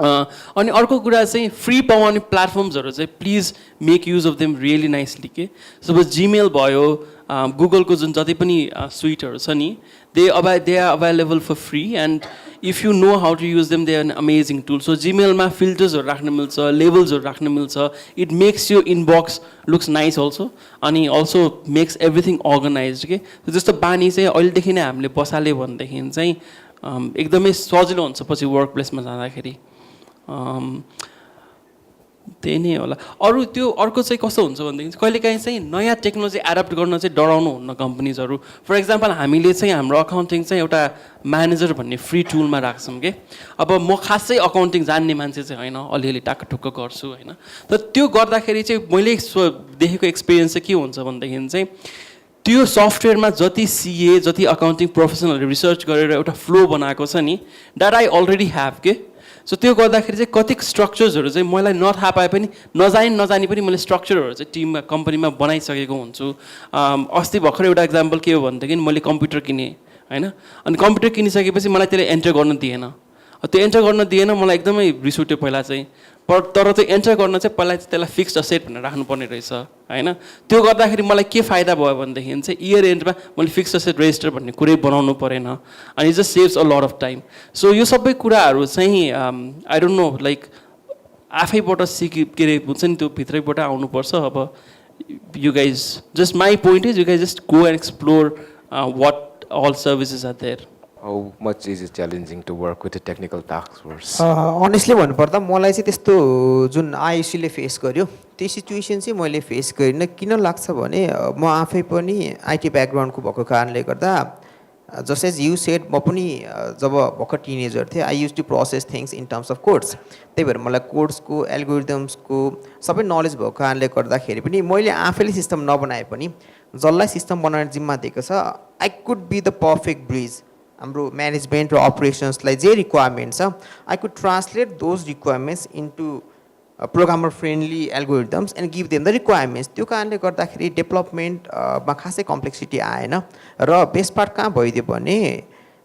अनि अर्को कुरा चाहिँ फ्री पाउने प्लेटफर्म्सहरू चाहिँ please make use of them really nicely के. सपोज जिमेल भयो, गुगलको जुन जति पनि सुइटहरू छ नि they are available for free and if you know how to use them they are an amazing tool. So जिमेलमा फिल्टर्सहरू राख्न मिल्छ, लेबल्सहरू राख्न मिल्छ. It makes you inbox looks nice also अनि अल्सो मेक्स एभ्रिथिङ अर्गनाइज के. जस्तो बानी चाहिँ अहिलेदेखि नै हामीले बसाल्यो भनेदेखि चाहिँ एकदमै सजिलो हुन्छ पछि वर्क प्लेसमा जाँदाखेरि. त्यही नै होला अरू त्यो अर्को चाहिँ कस्तो हुन्छ भनेदेखि कहिलेकाहीँ चाहिँ नयाँ टेक्नोलोजी एडप्ट गर्न चाहिँ डराउनु हुन्न कम्पनीजहरू फर इक्जाम्पल हामीले चाहिँ हाम्रो अकाउन्टिङ चाहिँ एउटा म्यानेजर भन्ने फ्री टुलमा राख्छौँ कि अब म खासै अकाउन्टिङ जान्ने मान्छे चाहिँ होइन अलिअलि टाक्कटुक्क गर्छु होइन तर त्यो गर्दाखेरि चाहिँ मैले देखेको एक्सपिरियन्स चाहिँ के हुन्छ भनेदेखि चाहिँ त्यो सफ्टवेयरमा जति सिए जति अकाउन्टिङ प्रोफेसनलहरूले रिसर्च गरेर एउटा फ्लो बनाएको छ नि द्याट आई अलरेडी ह्याभ के सो त्यो गर्दाखेरि चाहिँ कति स्ट्रक्चर्सहरू चाहिँ मलाई नथाहा पाए पनि नजानी पनि मैले स्ट्रक्चरहरू चाहिँ टिममा कम्पनीमा बनाइसकेको हुन्छु अस्ति भर्खर एउटा इक्जाम्पल के हो भनेदेखि मैले कम्प्युटर किनेँ होइन अनि कम्प्युटर किनिसकेपछि मलाई त्यसले एन्टर गर्न दिएन त्यो एन्टर गर्न दिएन मलाई एकदमै रिस उठ्यो पहिला चाहिँ तर त्यो एन्टर गर्न चाहिँ पहिला चाहिँ त्यसलाई फिक्स्ड असेट भनेर राख्नुपर्ने रहेछ होइन त्यो गर्दाखेरि मलाई के फाइदा भयो भनेदेखि चाहिँ इयर एन्डमा मैले फिक्स्ड असेट रेजिस्टर भन्ने कुरै बनाउनु परेन अनि just saves a lot of time so यो सबै कुराहरू चाहिँ आई डोन्ट नो लाइक आफैबाट के अरे हुन्छ नि त्यो भित्रैबाट आउनुपर्छ अब you guys just my point is you guys just go and explore what all services are there How much is it challenging to work with a technical task force? Honestly भन्नुपर्दा मलाई चाहिँ त्यस्तो जुन आइयुसीले फेस गर्यो त्यो situation चाहिँ मैले face गरिनँ किन लाग्छ भने म आफै पनि आइटी ब्याकग्राउन्डको भएको कारणले गर्दा जस्ट एज यु सेड म पनि जब भर्खर टिनेजर थिएँ I use to process things in terms of codes त्यही भएर मलाई कोड्सको एल्गोरिदम्सको सबै नलेज भएको कारणले गर्दाखेरि पनि मैले आफैले सिस्टम नबनाए पनि जसलाई सिस्टम बनाउने जिम्मा दिएको छ I could be the perfect bridge हाम्रो म्यानेजमेन्ट र अपरेसन्सलाई जे रिक्वायरमेन्ट छ I could translate those requirements into programmer friendly algorithms and give them the requirements त्यो कारणले गर्दाखेरि डेभलपमेन्टमा खासै कम्प्लेक्सिटी आएन र बेस्ट पार्ट कहाँ भइदियो भने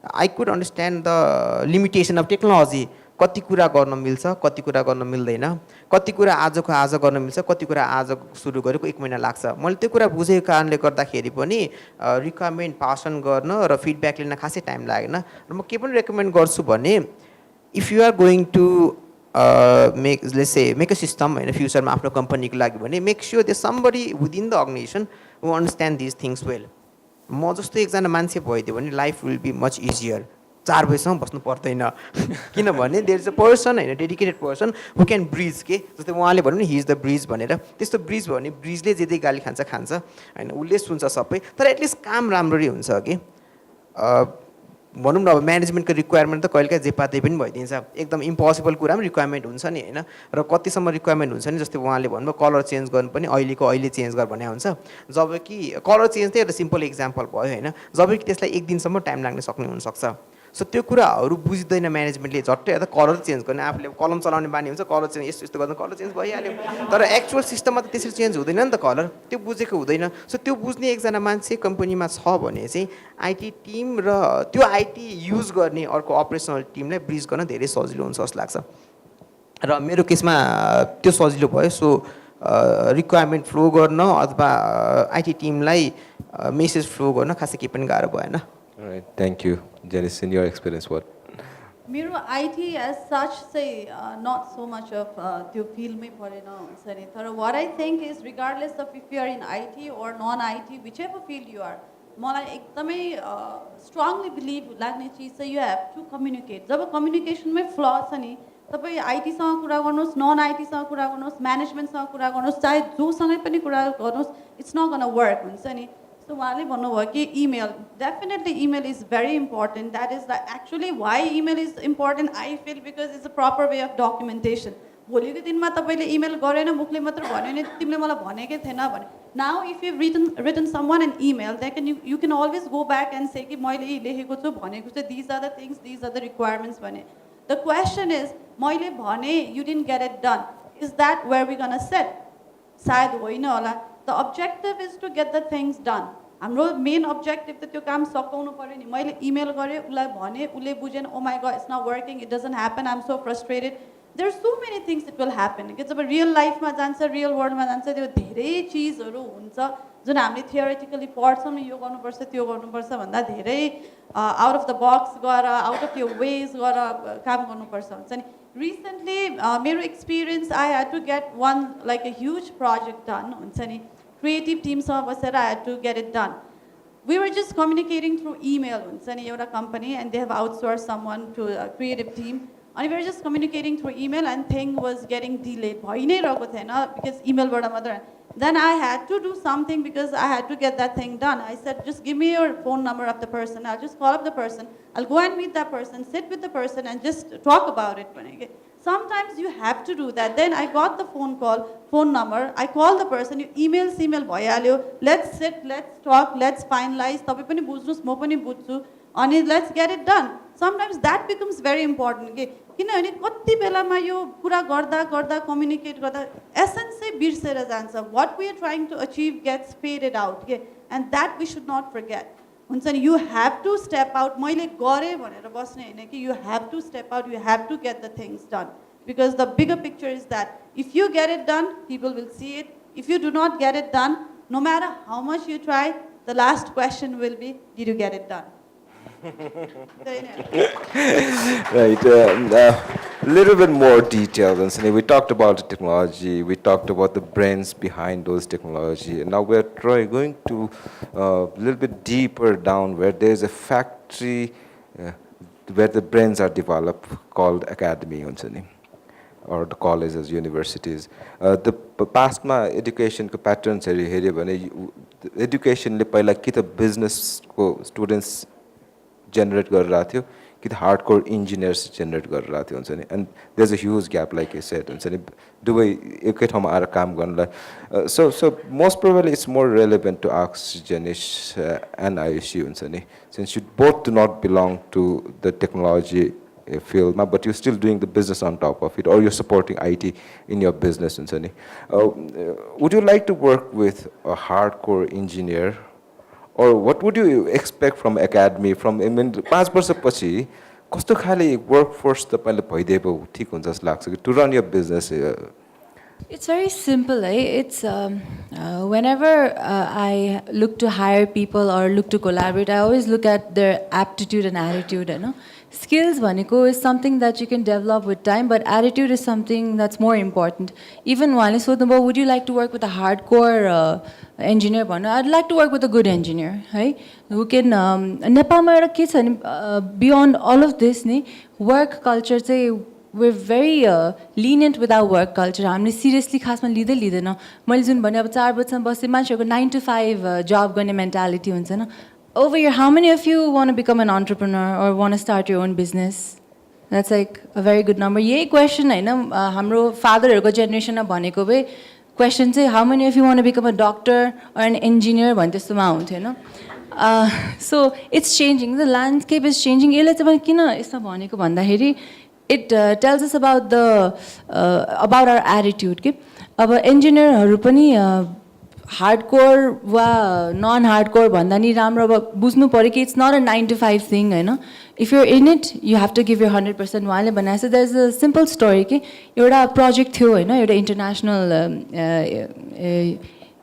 I could understand the limitation of technology कति कुरा गर्न मिल्छ कति कुरा गर्न मिल्दैन कति कुरा आजको आज गर्न मिल्छ कति कुरा आज सुरु गरेको 1 महिना लाग्छ मैले त्यो कुरा बुझेको कारणले गर्दाखेरि पनि रिक्वायरमेन्ट पास अन गर्न र फिडब्याक लिन खासै टाइम लागेन र म के पनि रेकमेन्ड गर्छु भने if you are going to make a system होइन फ्युचरमा आफ्नो कम्पनीको लागि भने make sure they somebody within the organisation who understand this things well म जस्तो एकजना मान्छे भइदियो भने life will be much easier 4 बजीसम्म बस्नु पर्दैन किनभने देयर इज अ पर्सन होइन dedicated person who can bridge के जस्तै उहाँले भन्नु नि हि इज द ब्रिज भनेर त्यस्तो ब्रिज भयो भने ब्रिजले जे जे गाली खान्छ होइन उसले सुन्छ सबै तर एटलिस्ट काम राम्ररी हुन्छ कि भनौँ न अब म्यानेजमेन्टको रिक्वायरमेन्ट त कहिलेकाहीँ जे पातै पनि भइदिन्छ एकदम इम्पोसिबल कुरा पनि रिक्वायरमेन्ट हुन्छ नि होइन र कतिसम्म रिक्वायरमेन्ट हुन्छ नि जस्तै उहाँले भन्नुभयो कलर चेन्ज गर्नु पनि अहिले चेन्ज गर भन्ने हुन्छ जब कि कलर चेन्ज चाहिँ एउटा सिम्पल इक्जाम्पल भयो होइन जब कि त्यसलाई 1 दिनसम्म टाइम लाग्न सक्ने हुनसक्छ सो त्यो कुराहरू बुझ्दैन म्यानेजमेन्टले झट्टै या त कलर चेन्ज गर्ने आफूले कलम चलाउने बानी हुन्छ कलर चेन्ज यस्तो यस्तो गर्दा कलर चेन्ज भइहाल्यो तर एक्चुअल सिस्टममा त त्यसरी चेन्ज हुँदैन नि त कलर त्यो बुझेको हुँदैन सो त्यो बुझ्ने एकजना मान्छे कम्पनीमा छ भने चाहिँ आइटी टिम र त्यो आइटी युज गर्ने अर्को अपरेसनल टिमलाई ब्रिज गर्न धेरै सजिलो हुन्छ जस्तो लाग्छ र मेरो केसमा त्यो सजिलो भयो सो रिक्वायरमेन्ट फ्लो गर्न अथवा आइटी टिमलाई मेसेज फ्लो गर्न खासै केही पनि गाह्रो भएन All right, thank you. Janice, in your experience, what? मेरो IT as such say not so much of त्यो फिल्डमै परेन हुन्छ नि तर what I think is regardless of if you are in IT or non-IT whichever field you are मलाई एकदमै strongly believe लाग्ने चिज चाहिँ you have to communicate जब कम्युनिकेसनमै फ्ल छ नि तपाईँ आइटीसँग कुरा गर्नुहोस् नन आइटीसँग कुरा गर्नुहोस् म्यानेजमेन्टसँग कुरा गर्नुहोस् चाहे जोसँगै पनि कुरा गर्नुहोस् इट्स नट गन वर्क हुन्छ नि So उहाँले भन्नुभयो कि email, definitely email is very important. That is actually why email is important, I feel, because it's a proper way of documentation. भोलिको दिनमा तपाईँले इमेल गरेन मुखले मात्र भन्यो भने तिमीले मलाई भनेकै थिएन भने now if you've written someone an email then you can always go back and say कि मैले लेखेको छु भनेको चाहिँ these are the things, these are the requirements भने the question is मैले भने you didn't get it done, is that where we're gonna sit? सायद होइन होला. The objective is to get the things done. हाम्रो मेन अब्जेक्टिभ त त्यो काम सकाउनु पर्यो नि मैले इमेल गरेँ उसलाई भने उसले बुझेन oh my God it's not working it doesn't happen I am so frustrated there so many things it will happen कि जब रियल लाइफमा जान्छ रियल वर्ल्डमा जान्छ त्यो धेरै चिजहरू हुन्छ जुन हामीले थियोरिटिकली पढ्छौँ यो गर्नुपर्छ त्यो गर्नुपर्छ भन्दा धेरै आउट अफ द बक्स गएर आउट अफ यो वेज गएर काम गर्नुपर्छ हुन्छ नि रिसेन्टली मेरो experience I had to get one like a huge project done हुन्छ नि creative teams of us I had to get it done. We were just communicating through email. It's a company and they have outsourced someone to a creative team. अनि we were just communicating through email and thing was getting delayed भइ नै रहेको थिएन because email बाट मात्र. Then I had to do something because I had to get that thing done. I said, just give me your phone number of the person. I'll just call up the person. I'll go and meet that person, sit with the person and just talk about it. Sometimes you have to do that. Then I got the phone number. I called the person. You email bhayalyo. Let's sit, let's talk, let's finalize. Tapai pani bujhnuस्, म पनि बुझ्छु. अनि let's get it done. Sometimes that becomes very important. किनभने कति बेलामा यो कुरा गर्दा गर्दा कम्युनिकेट गर्दा एसेन्स चाहिँ बिर्सेर जान्छ. What we are trying to achieve gets faded out. And that we should not forget. हुन्छ नि, you have to step out. मैले गरेँ भनेर बस्ने हैन कि, you have to step out, you have to get the things done. Because the bigger picture is that if you get it done, people will see it. If you do not get it done, no matter how much you try, the last question will be, did you get it done? Right. Little bit more detail. We talked about the technology. We talked about the brains behind those technology. And now we're going to a little bit deeper down where there's a factory where the brains are developed called academy, or the colleges, universities. The past education patterns education business students generate hardcore engineers generate and there's a huge gap, like I said. So most probably it's more relevant to ask Janish and ISU, since you both do not belong to the technology field, but you're still doing the business on top of it, or you're supporting IT in your business. Would you like to work with a hardcore engineer? Or what would you expect from academy? From 5 वर्षपछि कस्तो खाले workforce तपाईले भइदिएको ठीक हुन्छ जस्तो लाग्छ कि to run your business? It's very simple. It's whenever I look to hire people or look to collaborate, I always look at their aptitude and attitude. Skills भनेको is something that you can develop with time, but attitude is something that's more important. Even उहाँले सोध्नुभयो, would you like to work with a hardcore engineer? I'd like to work with a good engineer, right? Who can नेपालमा एउटा के छ भने beyond all of this नि work culture चाहिँ we're very lenient with our work culture. हामीले seriously खासमा लिँदैन. मैले जुन भने अब 4 बजेसम्म बस्ने मान्छेहरुको 9 to 5 job गर्ने mentality हुन्छ न. Over here, how many of you want to become an entrepreneur or want to start your own business? That's like a very good number. यही question हैन हाम्रो फादरहरुको जेनेरेसनमा भनेको भए question चाहिँ how many of you want to become a doctor or an engineer भन्ने त्यस्तोमा हुन्थ्यो हैन. So it's changing, the landscape is changing. यसले चाहिँ किन यस्तो भनेको भन्दाखेरि it tells us about about our attitude के. अब engineerहरु पनि hardcore वा non hardcore भन्दा नि राम्रो अब बुझ्नु पर्यो कि it's not a 9 to 5 thing हैन. If you're in it, you have to give your 100%. उहाँले भने जस्तो there's a simple story कि एउटा प्रोजेक्ट थियो हैन, एउटा इन्टरनेशनल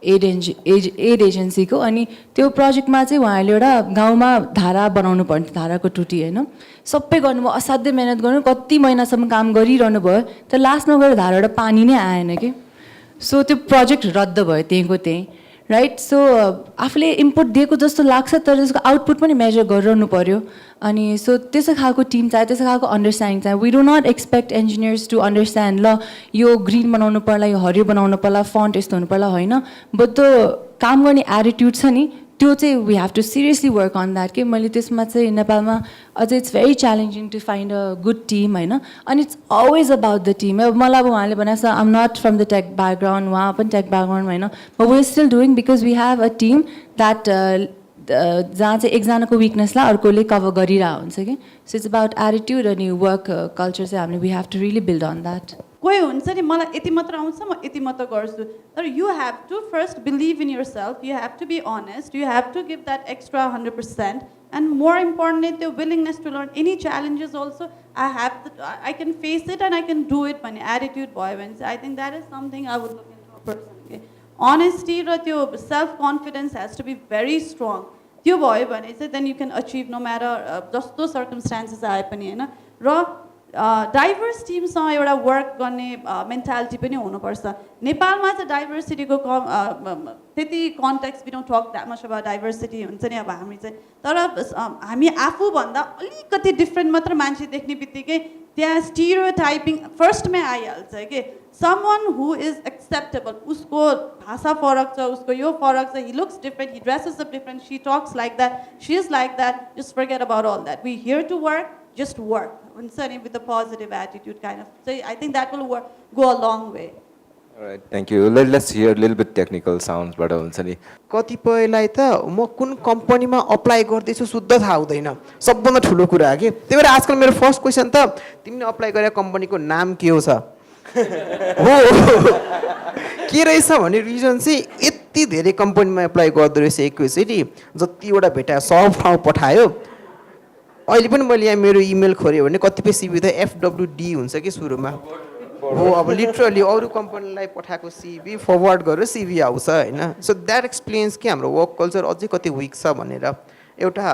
एड एजेन्सीको. अनि त्यो प्रोजेक्टमा चाहिँ उहाँले एउटा गाउँमा धारा बनाउनु पर्ने, धाराको टुटी हैन. सबै गर्नुभयो, असाध्यै मेहनत गर्नु, कति महिनासम्म काम गरिरहनु भयो, तर लास्टमा गएर धाराबाट पानी नै आएन कि. सो त्यो प्रोजेक्ट रद्द भयो त्यहीँको त्यहीँ, राइट. सो आफूले इनपुट दिएको जस्तो लाग्छ तर त्यसको आउटपुट पनि मेजर गरिरहनु पर्यो. अनि सो त्यसो खालको टिम चाहियो, त्यसो खालको अन्डरस्ट्यान्डिङ चाहियो. We do not expect engineers to understand ल यो ग्रिन बनाउनु पर्ला, यो हरियो बनाउनु पर्ला, फन्ट यस्तो हुनु पर्ला, होइन. बट त्यो काम गर्ने एटिट्युड छ नि त्यो चाहिँ we have to seriously work on that कि. मैले त्यसमा चाहिँ नेपालमा अझै it's very challenging to find a good team होइन. अनि it's always about the team. अब मलाई अब उहाँले भनेको छ am not from the tech background, उहाँ पनि टेक ब्याकग्राउन्ड होइन, but we are still doing because we have a team that जहाँ चाहिँ एकजनाको विकनेसलाई अर्कोले कभर गरिरहेको हुन्छ कि. सो इट्स अबाउट एटिट्युड अनि वर्क कल्चर चाहिँ हामीले we have to really build on that. कोही हुन्छ नि मलाई यति मात्र आउँछ म यति मात्र गर्छु, तर you have to first believe in yourself, you have to be honest, you have to give that extra 100%. And more importantly त्यो willingness to learn any challenges also I can face it and I can do it भन्ने attitude भयो भने चाहिँ I think that is something I would look into a person. Honesty र त्यो self confidence has to be very strong. त्यो भयो भने चाहिँ then you can achieve no matter जस्तो सर्कमस्टान्सेस आए पनि होइन. र डाइभर्स टिमसँग एउटा वर्क गर्ने मेन्टालिटी पनि हुनुपर्छ. नेपालमा चाहिँ डाइभर्सिटीको त्यति context we don't talk that much about diversity हुन्छ नि. अब हामी चाहिँ तर हामी आफूभन्दा अलिकति डिफ्रेन्ट मात्र मान्छे देख्ने बित्तिकै त्यहाँ स्टिरियोटाइपिङ फर्स्टमै आइहाल्छ के someone who is acceptable उसको भाषा फरक छ उसको यो फरक छ he looks different he dresses up different she talks like that she is like that just forget about all that we here to work just work हुन्छ नि with a positive attitude kind of so I think that will go a long way. All right, thank you. Let's hear a little bit technical sounds बाट हुन्छ नि. कतिपयलाई त म कुन कम्पनीमा apply गर्दैछु शुद्ध थाहा हुँदैन सबभन्दा ठुलो कुरा के त्यही भएर आजकल मेरो फर्स्ट क्वेसन त तिमीले अप्लाई गरेको कम्पनीको नाम के हो छ हो के रहेछ भन्ने रिजन चाहिँ यति धेरै कम्पनीमा एप्लाई गर्दो रहेछ एकैचोटि जतिवटा भेटायो सब ठाउँ पठायो अहिले पनि मैले यहाँ मेरो इमेल खोल्यो भने कतिपय सिभी त FWD हुन्छ कि सुरुमा हो अब लिटरली अरू कम्पनीलाई पठाएको सिभी फरवर्ड गरेर सिभी आउँछ होइन सो द्याट एक्सप्लेन्स कि हाम्रो वर्क कल्चर अझै कति विक छ भनेर एउटा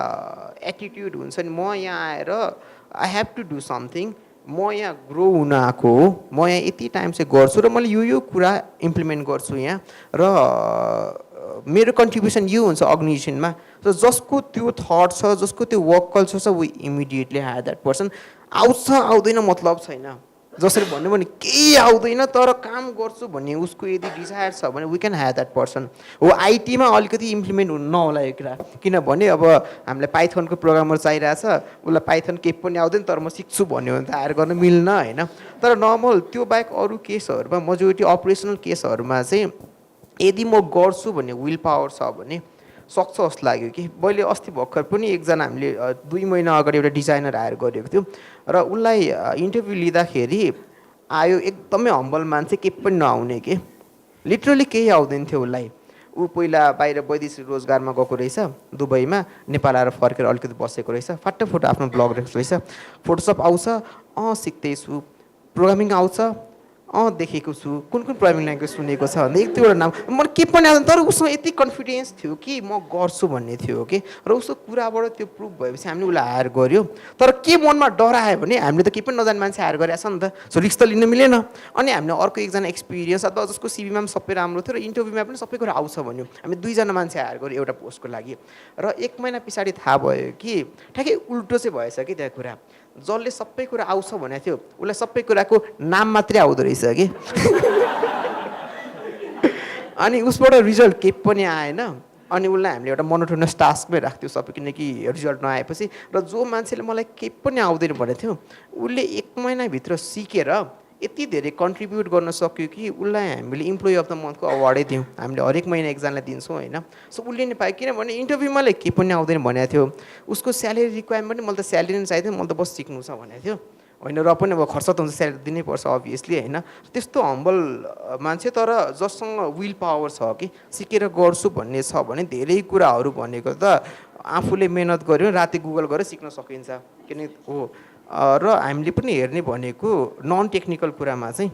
एटिट्युड हुन्छ नि म यहाँ आएर I have to do something म यहाँ ग्रो हुन आएको हो म यहाँ यति टाइम चाहिँ गर्छु र मैले यो कुरा इम्प्लिमेन्ट गर्छु यहाँ र मेरो कन्ट्रिब्युसन यो हुन्छ अर्गनाइजेसनमा सो जसको त्यो थट छ जसको त्यो वर्क कल्चर छ we immediately hire that person आउँछ आउँदैन मतलब छैन जसरी भन्नु भने केही आउँदैन तर काम गर्छु भन्ने उसको यदि डिजायर छ भने we can have that person हो आइटीमा अलिकति इम्प्लिमेन्ट हुनु नहोला यो कुरा किनभने अब हामीलाई पाइथनको प्रोग्रामर चाहिरहेछ उसलाई पाइथन केही पनि आउँदैन तर म सिक्छु भन्यो भने त हायर गर्न मिल्न होइन तर नर्मल त्यो बाहेक अरू केसहरूमा मेजोरिटी अपरेसनल केसहरूमा चाहिँ यदि म गर्छु भन्ने विल पावर छ भने सक्छ जस्तो लाग्यो कि मैले अस्ति भर्खर पनि एकजना हामीले 2 महिना अगाडि एउटा डिजाइनर हायर गरेको थियो र उसलाई इन्टरभ्यू लिँदाखेरि आयो एकदमै हम्बल मान्छे केही पनि नआउने के लिटरली केही आउँदैन थियो उसलाई ऊ पहिला बाहिर वैदेशिक रोजगारमा गएको रहेछ दुबईमा नेपाल आएर फर्केर अलिकति बसेको रहेछ फाटाफुट आफ्नो ब्लग रहेको रहेछ फोटोसप आउँछ सिक्दैछु प्रोग्रामिङ आउँछ देखेको छु कुन कुन प्रोग्रामिङ ल्याङ्ग्वेज सुनेको छ भने एक दुईवटा नाम मलाई के पनि आउँदैन तर उसँग यति कन्फिडेन्स थियो कि म गर्छु भन्ने थियो कि र उसको कुराबाट त्यो प्रुभ भएपछि हामीले उसलाई हायर गऱ्यो तर के मनमा डर आयो भने हामीले त केही पनि नजाने मान्छे हायर गरेको छ नि त सो रिस्क त लिन मिलेन अनि हामीले अर्को एकजना एक्सपिरियन्स अथवा जसको सिभीमा पनि सबै राम्रो थियो र इन्टरभ्यूमा पनि सबै कुरा आउँछ भन्यो हामी 2 जना मान्छे हायर गऱ्यो एउटा पोस्टको लागि र 1 महिना पछाडि थाहा भयो कि ठ्याक्कै उल्टो चाहिँ भएछ कि त्यहाँ कुरा जसले सबै कुरा आउँछ भनेको थियो उसलाई सबै कुराको नाम मात्रै आउँदो रहेछ कि अनि उसबाट रिजल्ट केही पनि आएन अनि उसलाई हामीले एउटा मोनोटोनस टास्कमै राख्थ्यौँ सबै किनकि रिजल्ट नआएपछि र जो मान्छेले मलाई केही पनि आउँदैन भनेको थियो उसले 1 महिनाभित्र सिकेर यति धेरै कन्ट्रिब्युट गर्न सक्यो कि उसलाई हामीले इम्प्लोइ अफ द मन्थको अवार्डै दियौँ हामीले हरेक महिना एकजनालाई दिन्छौँ होइन सो उसले नि पायो किनभने इन्टरभ्यूमा केही पनि आउँदैन भनेको थियो उसको स्यालेरी रिक्वायरमेन्ट पनि मैले त स्यालेरी नै चाहिएको थियो मैले त बस सिक्नु छ भनेको थियो होइन र पनि अब खर्च त हुन्छ स्यालेरी दिनै पर्छ अभियसली होइन त्यस्तो हम्बल मान्छे तर जससँग विल पावर छ कि सिकेर गर्छु भन्ने छ भने धेरै कुराहरू भनेको त आफूले मेहनत गऱ्यो राति गुगल गरेर सिक्न सकिन्छ किन हो र हामीले पनि हेर्ने भनेको नन टेक्निकल कुरामा चाहिँ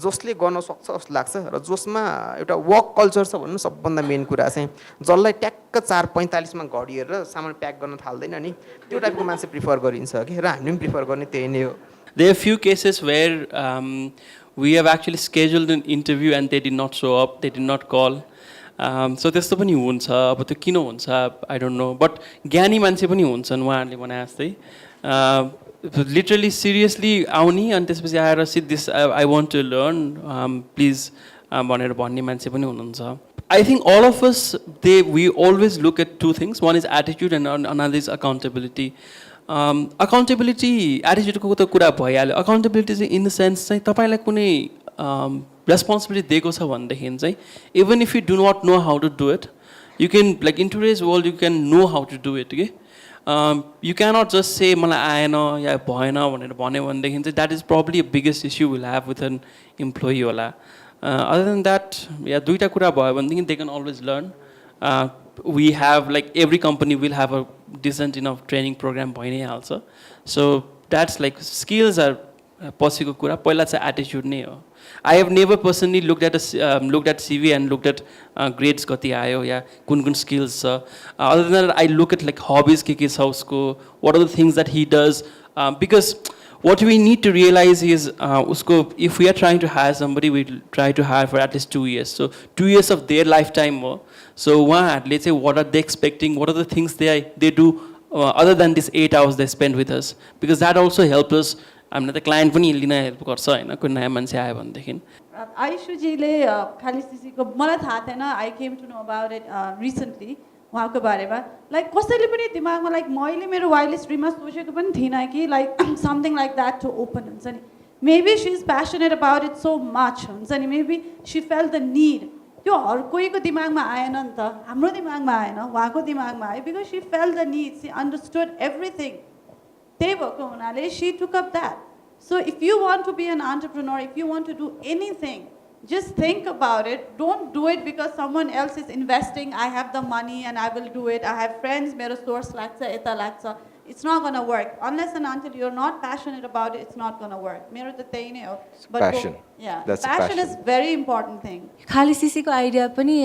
जसले गर्न सक्छ जस्तो लाग्छ र जसमा एउटा वर्क कल्चर छ भन्नु सबभन्दा मेन कुरा चाहिँ जसलाई ट्याक्क 4:45 मा घडिएर सामान प्याक गर्न थाल्दैन नि त्यो टाइपको मान्छे प्रिफर गरिन्छ कि र हामीले पनि प्रिफर गर्ने त्यही नै हो There are few cases where we have actually scheduled an interview and they did not show up, they did not call. So त्यस्तो पनि हुन्छ अब त्यो किन हुन्छ I don't know but ज्ञानी मान्छे पनि हुन्छन् उहाँहरूले भने जस्तै literally seriously आउने अनि त्यसपछि आएर sit this I want to learn please भनेर भन्ने मान्छे पनि हुनुहुन्छ I think all of us we always look at two things one is attitude and another is accountability accountability attitude को त कुरा भइहाल्यो accountability चाहिँ in the sense चाहिँ तपाईलाई कुनै responsibility दिएको छ भनेदेखि चाहिँ even if you do not know how to do it you can like in today's world you can know how to do it okay you cannot just say मलाई आएन या भएन भनेर भन्यो भनेदेखि चाहिँ that is probably a biggest issue we'll have with an employee होला other than that yeah दुईटा कुरा भयो भनेदेखि they can always learn we have like every company will have a decent enough training program भइ नै हाल्छ so that's like skills are पछिको कुरा पहिला चाहिँ attitude नै हो I have never personally looked at CV and looked at grades कति आयो या कुन skills छ other than that I look at like hobbies के छ उसको what are the things that he does because what we need to realize is usko if we are trying to hire somebody we try to hire for at least 2 years so 2 years of their lifetime so let's say what are they expecting what are the things they do other than these 8 hours they spend with us because that also helps us हामीले त client पनि लिन help गर्छ होइन कोही नयाँ मान्छे आयो भनेदेखि आयुषजीले खाली सिसीको मलाई थाहा थिएन I came to know about it recently उहाँको बारेमा लाइक कसैले पनि दिमागमा लाइक मैले मेरो वाइल्ड स्ट्रिममा सोचेको पनि थिइनँ कि like something like that to open हुन्छ नि maybe she is passionate about it so much हुन्छ नि maybe she felt the need त्यो हर कोहीको दिमागमा आएन नि त हाम्रो दिमागमा आएन उहाँको दिमागमा आयो because she felt the need she understood everything त्यही भएको हुनाले she took up that So if you want to be an entrepreneur, if you want to do anything, just think about it. Don't do it because someone else is investing. I have the money and I will do it. I have friends, mero source lagcha, eta lagcha. It's not going to work. Unless and until you're not passionate about it, it's not going to work. Mero ta tyahi nai ho. Passion. Yeah. That's passion is very important thing. खाली सिसीको idea पनि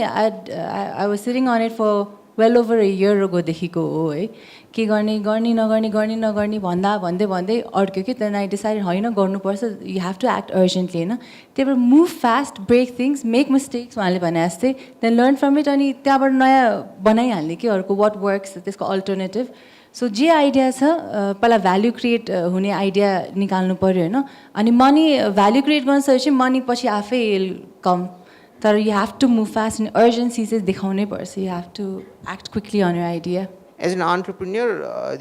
I was sitting on it for well over a year ago देखिको हो है के गर्ने नगर्ने भन्दा भन्दै अड्क्यो कि then I decided होइन गर्नुपर्छ you have to act urgently होइन त्यही भएर move fast, break things, make mistakes उहाँले भने जस्तै then learn from it अनि त्यहाँबाट नयाँ बनाइहाल्ने कि अर्को what works त्यसको alternative सो जे आइडिया छ पहिला भ्याल्यु क्रिएट हुने आइडिया निकाल्नु पऱ्यो होइन अनि मनी भ्याल्यु क्रिएट गर्न सकेपछि मनी पछि आफै कम तर you have to move fast अनि अर्जेन्सी चाहिँ देखाउनै पर्छ you have to act quickly on your idea as an entrepreneur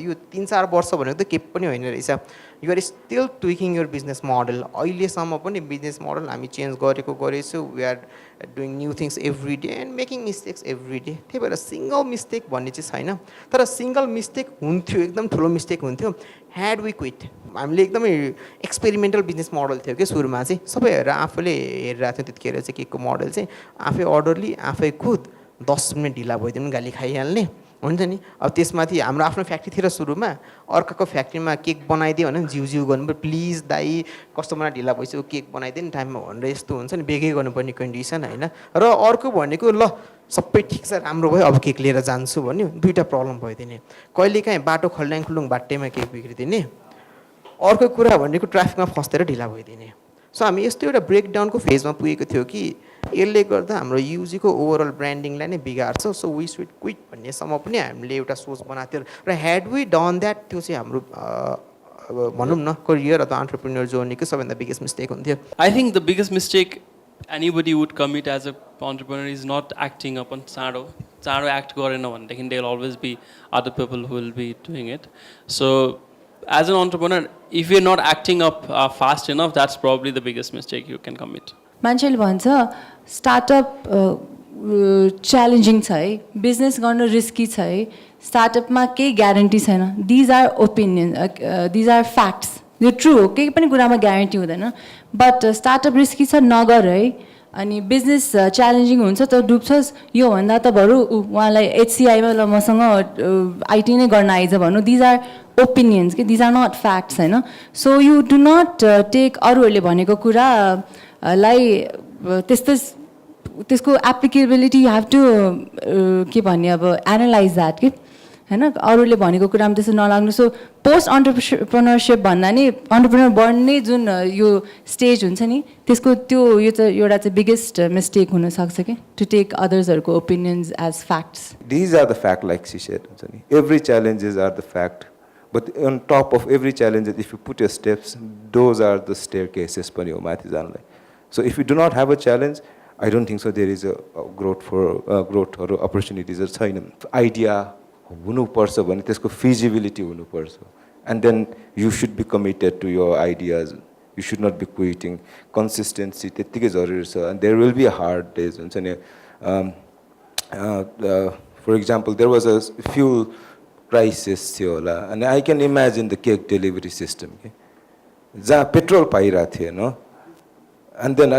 यो 3-4 वर्ष भनेको त केही पनि होइन रहेछ you are still tweaking your business model अहिलेसम्म पनि बिजनेस मोडल हामी चेन्ज गरेछौँ we are doing new things every day and making mistakes every day त्यही भएर सिङ्गल मिस्टेक भन्ने चाहिँ छैन तर सिङ्गल मिस्टेक हुन्थ्यो एकदम ठुलो मिस्टेक हुन्थ्यो ह्याड वी क्विट हामीले एकदमै एक्सपेरिमेन्टल बिजनेस मोडल थियो कि सुरुमा चाहिँ सबै हेरेर आफूले हेरिरहेको थियो त्यतिखेर चाहिँ केकको मोडल चाहिँ आफै अर्डरली आफै खुद 10 मिनट ढिला भइदिनु गाली खाइहाल्ने हुन्छ नि अब त्यसमाथि हाम्रो आफ्नो फ्याक्ट्री थियो र सुरुमा अर्काको फ्याक्ट्रीमा केक बनाइदियो भने जिउ गर्नु प्लिज दाइ कस्टमर ढिला भइसक्यो केक बनाइदियो नि टाइममा भनेर यस्तो हुन्छ नि बेगै गर्नुपर्ने कन्डिसन होइन र अर्को भनेको ल सबै ठिक छ राम्रो भयो अब केक लिएर जान्छु भन्यो दुईवटा प्रब्लम भइदिने कहिलेकाहीँ बाटो खल्ल्याङ बाटैमा केक बिग्रिदिने अर्को कुरा भनेको ट्राफिकमा फस्टेर ढिला भइदिने सो हामी यस्तो एउटा ब्रेकडाउनको फेजमा पुगेको थियो कि यसले गर्दा हाम्रो युजीको ओभरअल ब्रान्डिङलाई नै बिगार्छ सो वी सुड क्विट भन्नेसम्म पनि हामीले एउटा सोच बनाएको थियो र ह्याड वी डन द्याट त्यो चाहिँ हाम्रो भनौँ न करियर अथवा अन्टरप्रिन्योर जर्नीको सबैभन्दा बिगेस्ट मिस्टेक हुन्थ्यो I think the biggest mistake anybody would commit as a entrepreneur is not acting upon चाँडो एक्ट गरेन भनेदेखि there will always be other people who will be doing it so as an entrepreneur if you're not acting up fast enough that's probably the biggest mistake you can commit मान्छेले भन्छ startup challenging छ है business गर्नु risky छ है स्टार्टअपमा केही guarantee छैन these are opinion these are facts यो ट्रु हो केही पनि कुरामा ग्यारेन्टी हुँदैन बट स्टार्टअप रिस्की छ नगर है अनि बिजनेस च्यालेन्जिङ हुन्छ त डुब्छस् योभन्दा त बरु उहाँलाई एचसिआईमा ल मसँग आइटी नै गर्न आइज भन्नु दिज आर ओपिनियन्स कि दिज आर नट फ्याक्ट्स होइन so you do not take अरूहरूले भनेको कुरालाई त्यसको एप्लिकेबिलिटी यु हेभ टु के भन्ने अब एनालाइज द्याट कि होइन अरूले भनेको कुरामा त्यस्तो नलाग्नु सो पोस्ट अन्टरप्रिनरसिप भन्दा नि अन्टरप्रिनर बन्ने जुन यो स्टेज हुन्छ नि त्यसको त्यो यो चाहिँ एउटा चाहिँ बिगेस्ट मिस्टेक हुनसक्छ कि टु टेक अदर्सहरूको opinions as facts These are the fact, like she said. Every challenges are the fact. But on top of every challenge, if you put your steps, those are the staircases. So if you do not have a challenge, I don't think so there is a growth or opportunities. Idea, feasibility, and then you should be committed to your ideas. You should not be quitting. Consistency, and there will be hard days. For example, there was a fuel crisis, and I can imagine the cake delivery system. Petrol paira the, no? And then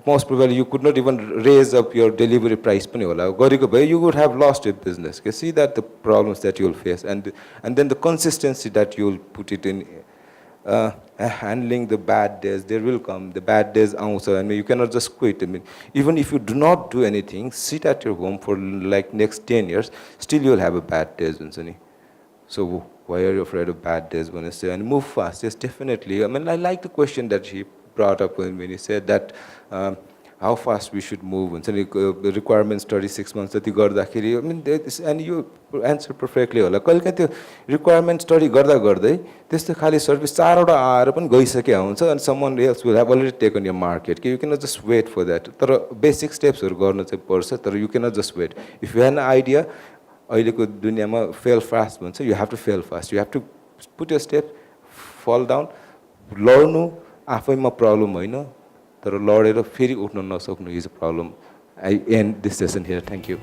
most probably you could not even raise up your delivery price. You would have lost your business. You see that the problems that you will face, and then the consistency that you will put it in. Handling the bad days, there will come the bad days also. I mean, you cannot just quit. I mean, even if you do not do anything, sit at your home for like next 10 years, still you will have a bad days. So why are you afraid of bad days when I say and move fast? Yes, definitely. I mean, I like the question that she brought up when he said that how fast we should move हुन्छ नि requirement study 6 months जति गर्दाखेरि I mean and यो answer perfectly होला कहिलेकाहीँ त्यो requirement study गर्दा गर्दै त्यस्तो खाली सर्भिस 4वटा आएर पनि गइसकेको हुन्छ अनि someone else will have already taken your market कि you can not just wait for that तर बेसिक स्टेप्सहरू गर्नु चाहिँ पर्छ तर you can not just wait if you have an idea अहिलेको दुनियाँमा फेल फास्ट भन्छ you have to fail fast you have to put your step fall down लड्नु आफैमा प्रब्लम होइन तर लडेर फेरि उठ्न नसक्नु is a problem I and this session here thank you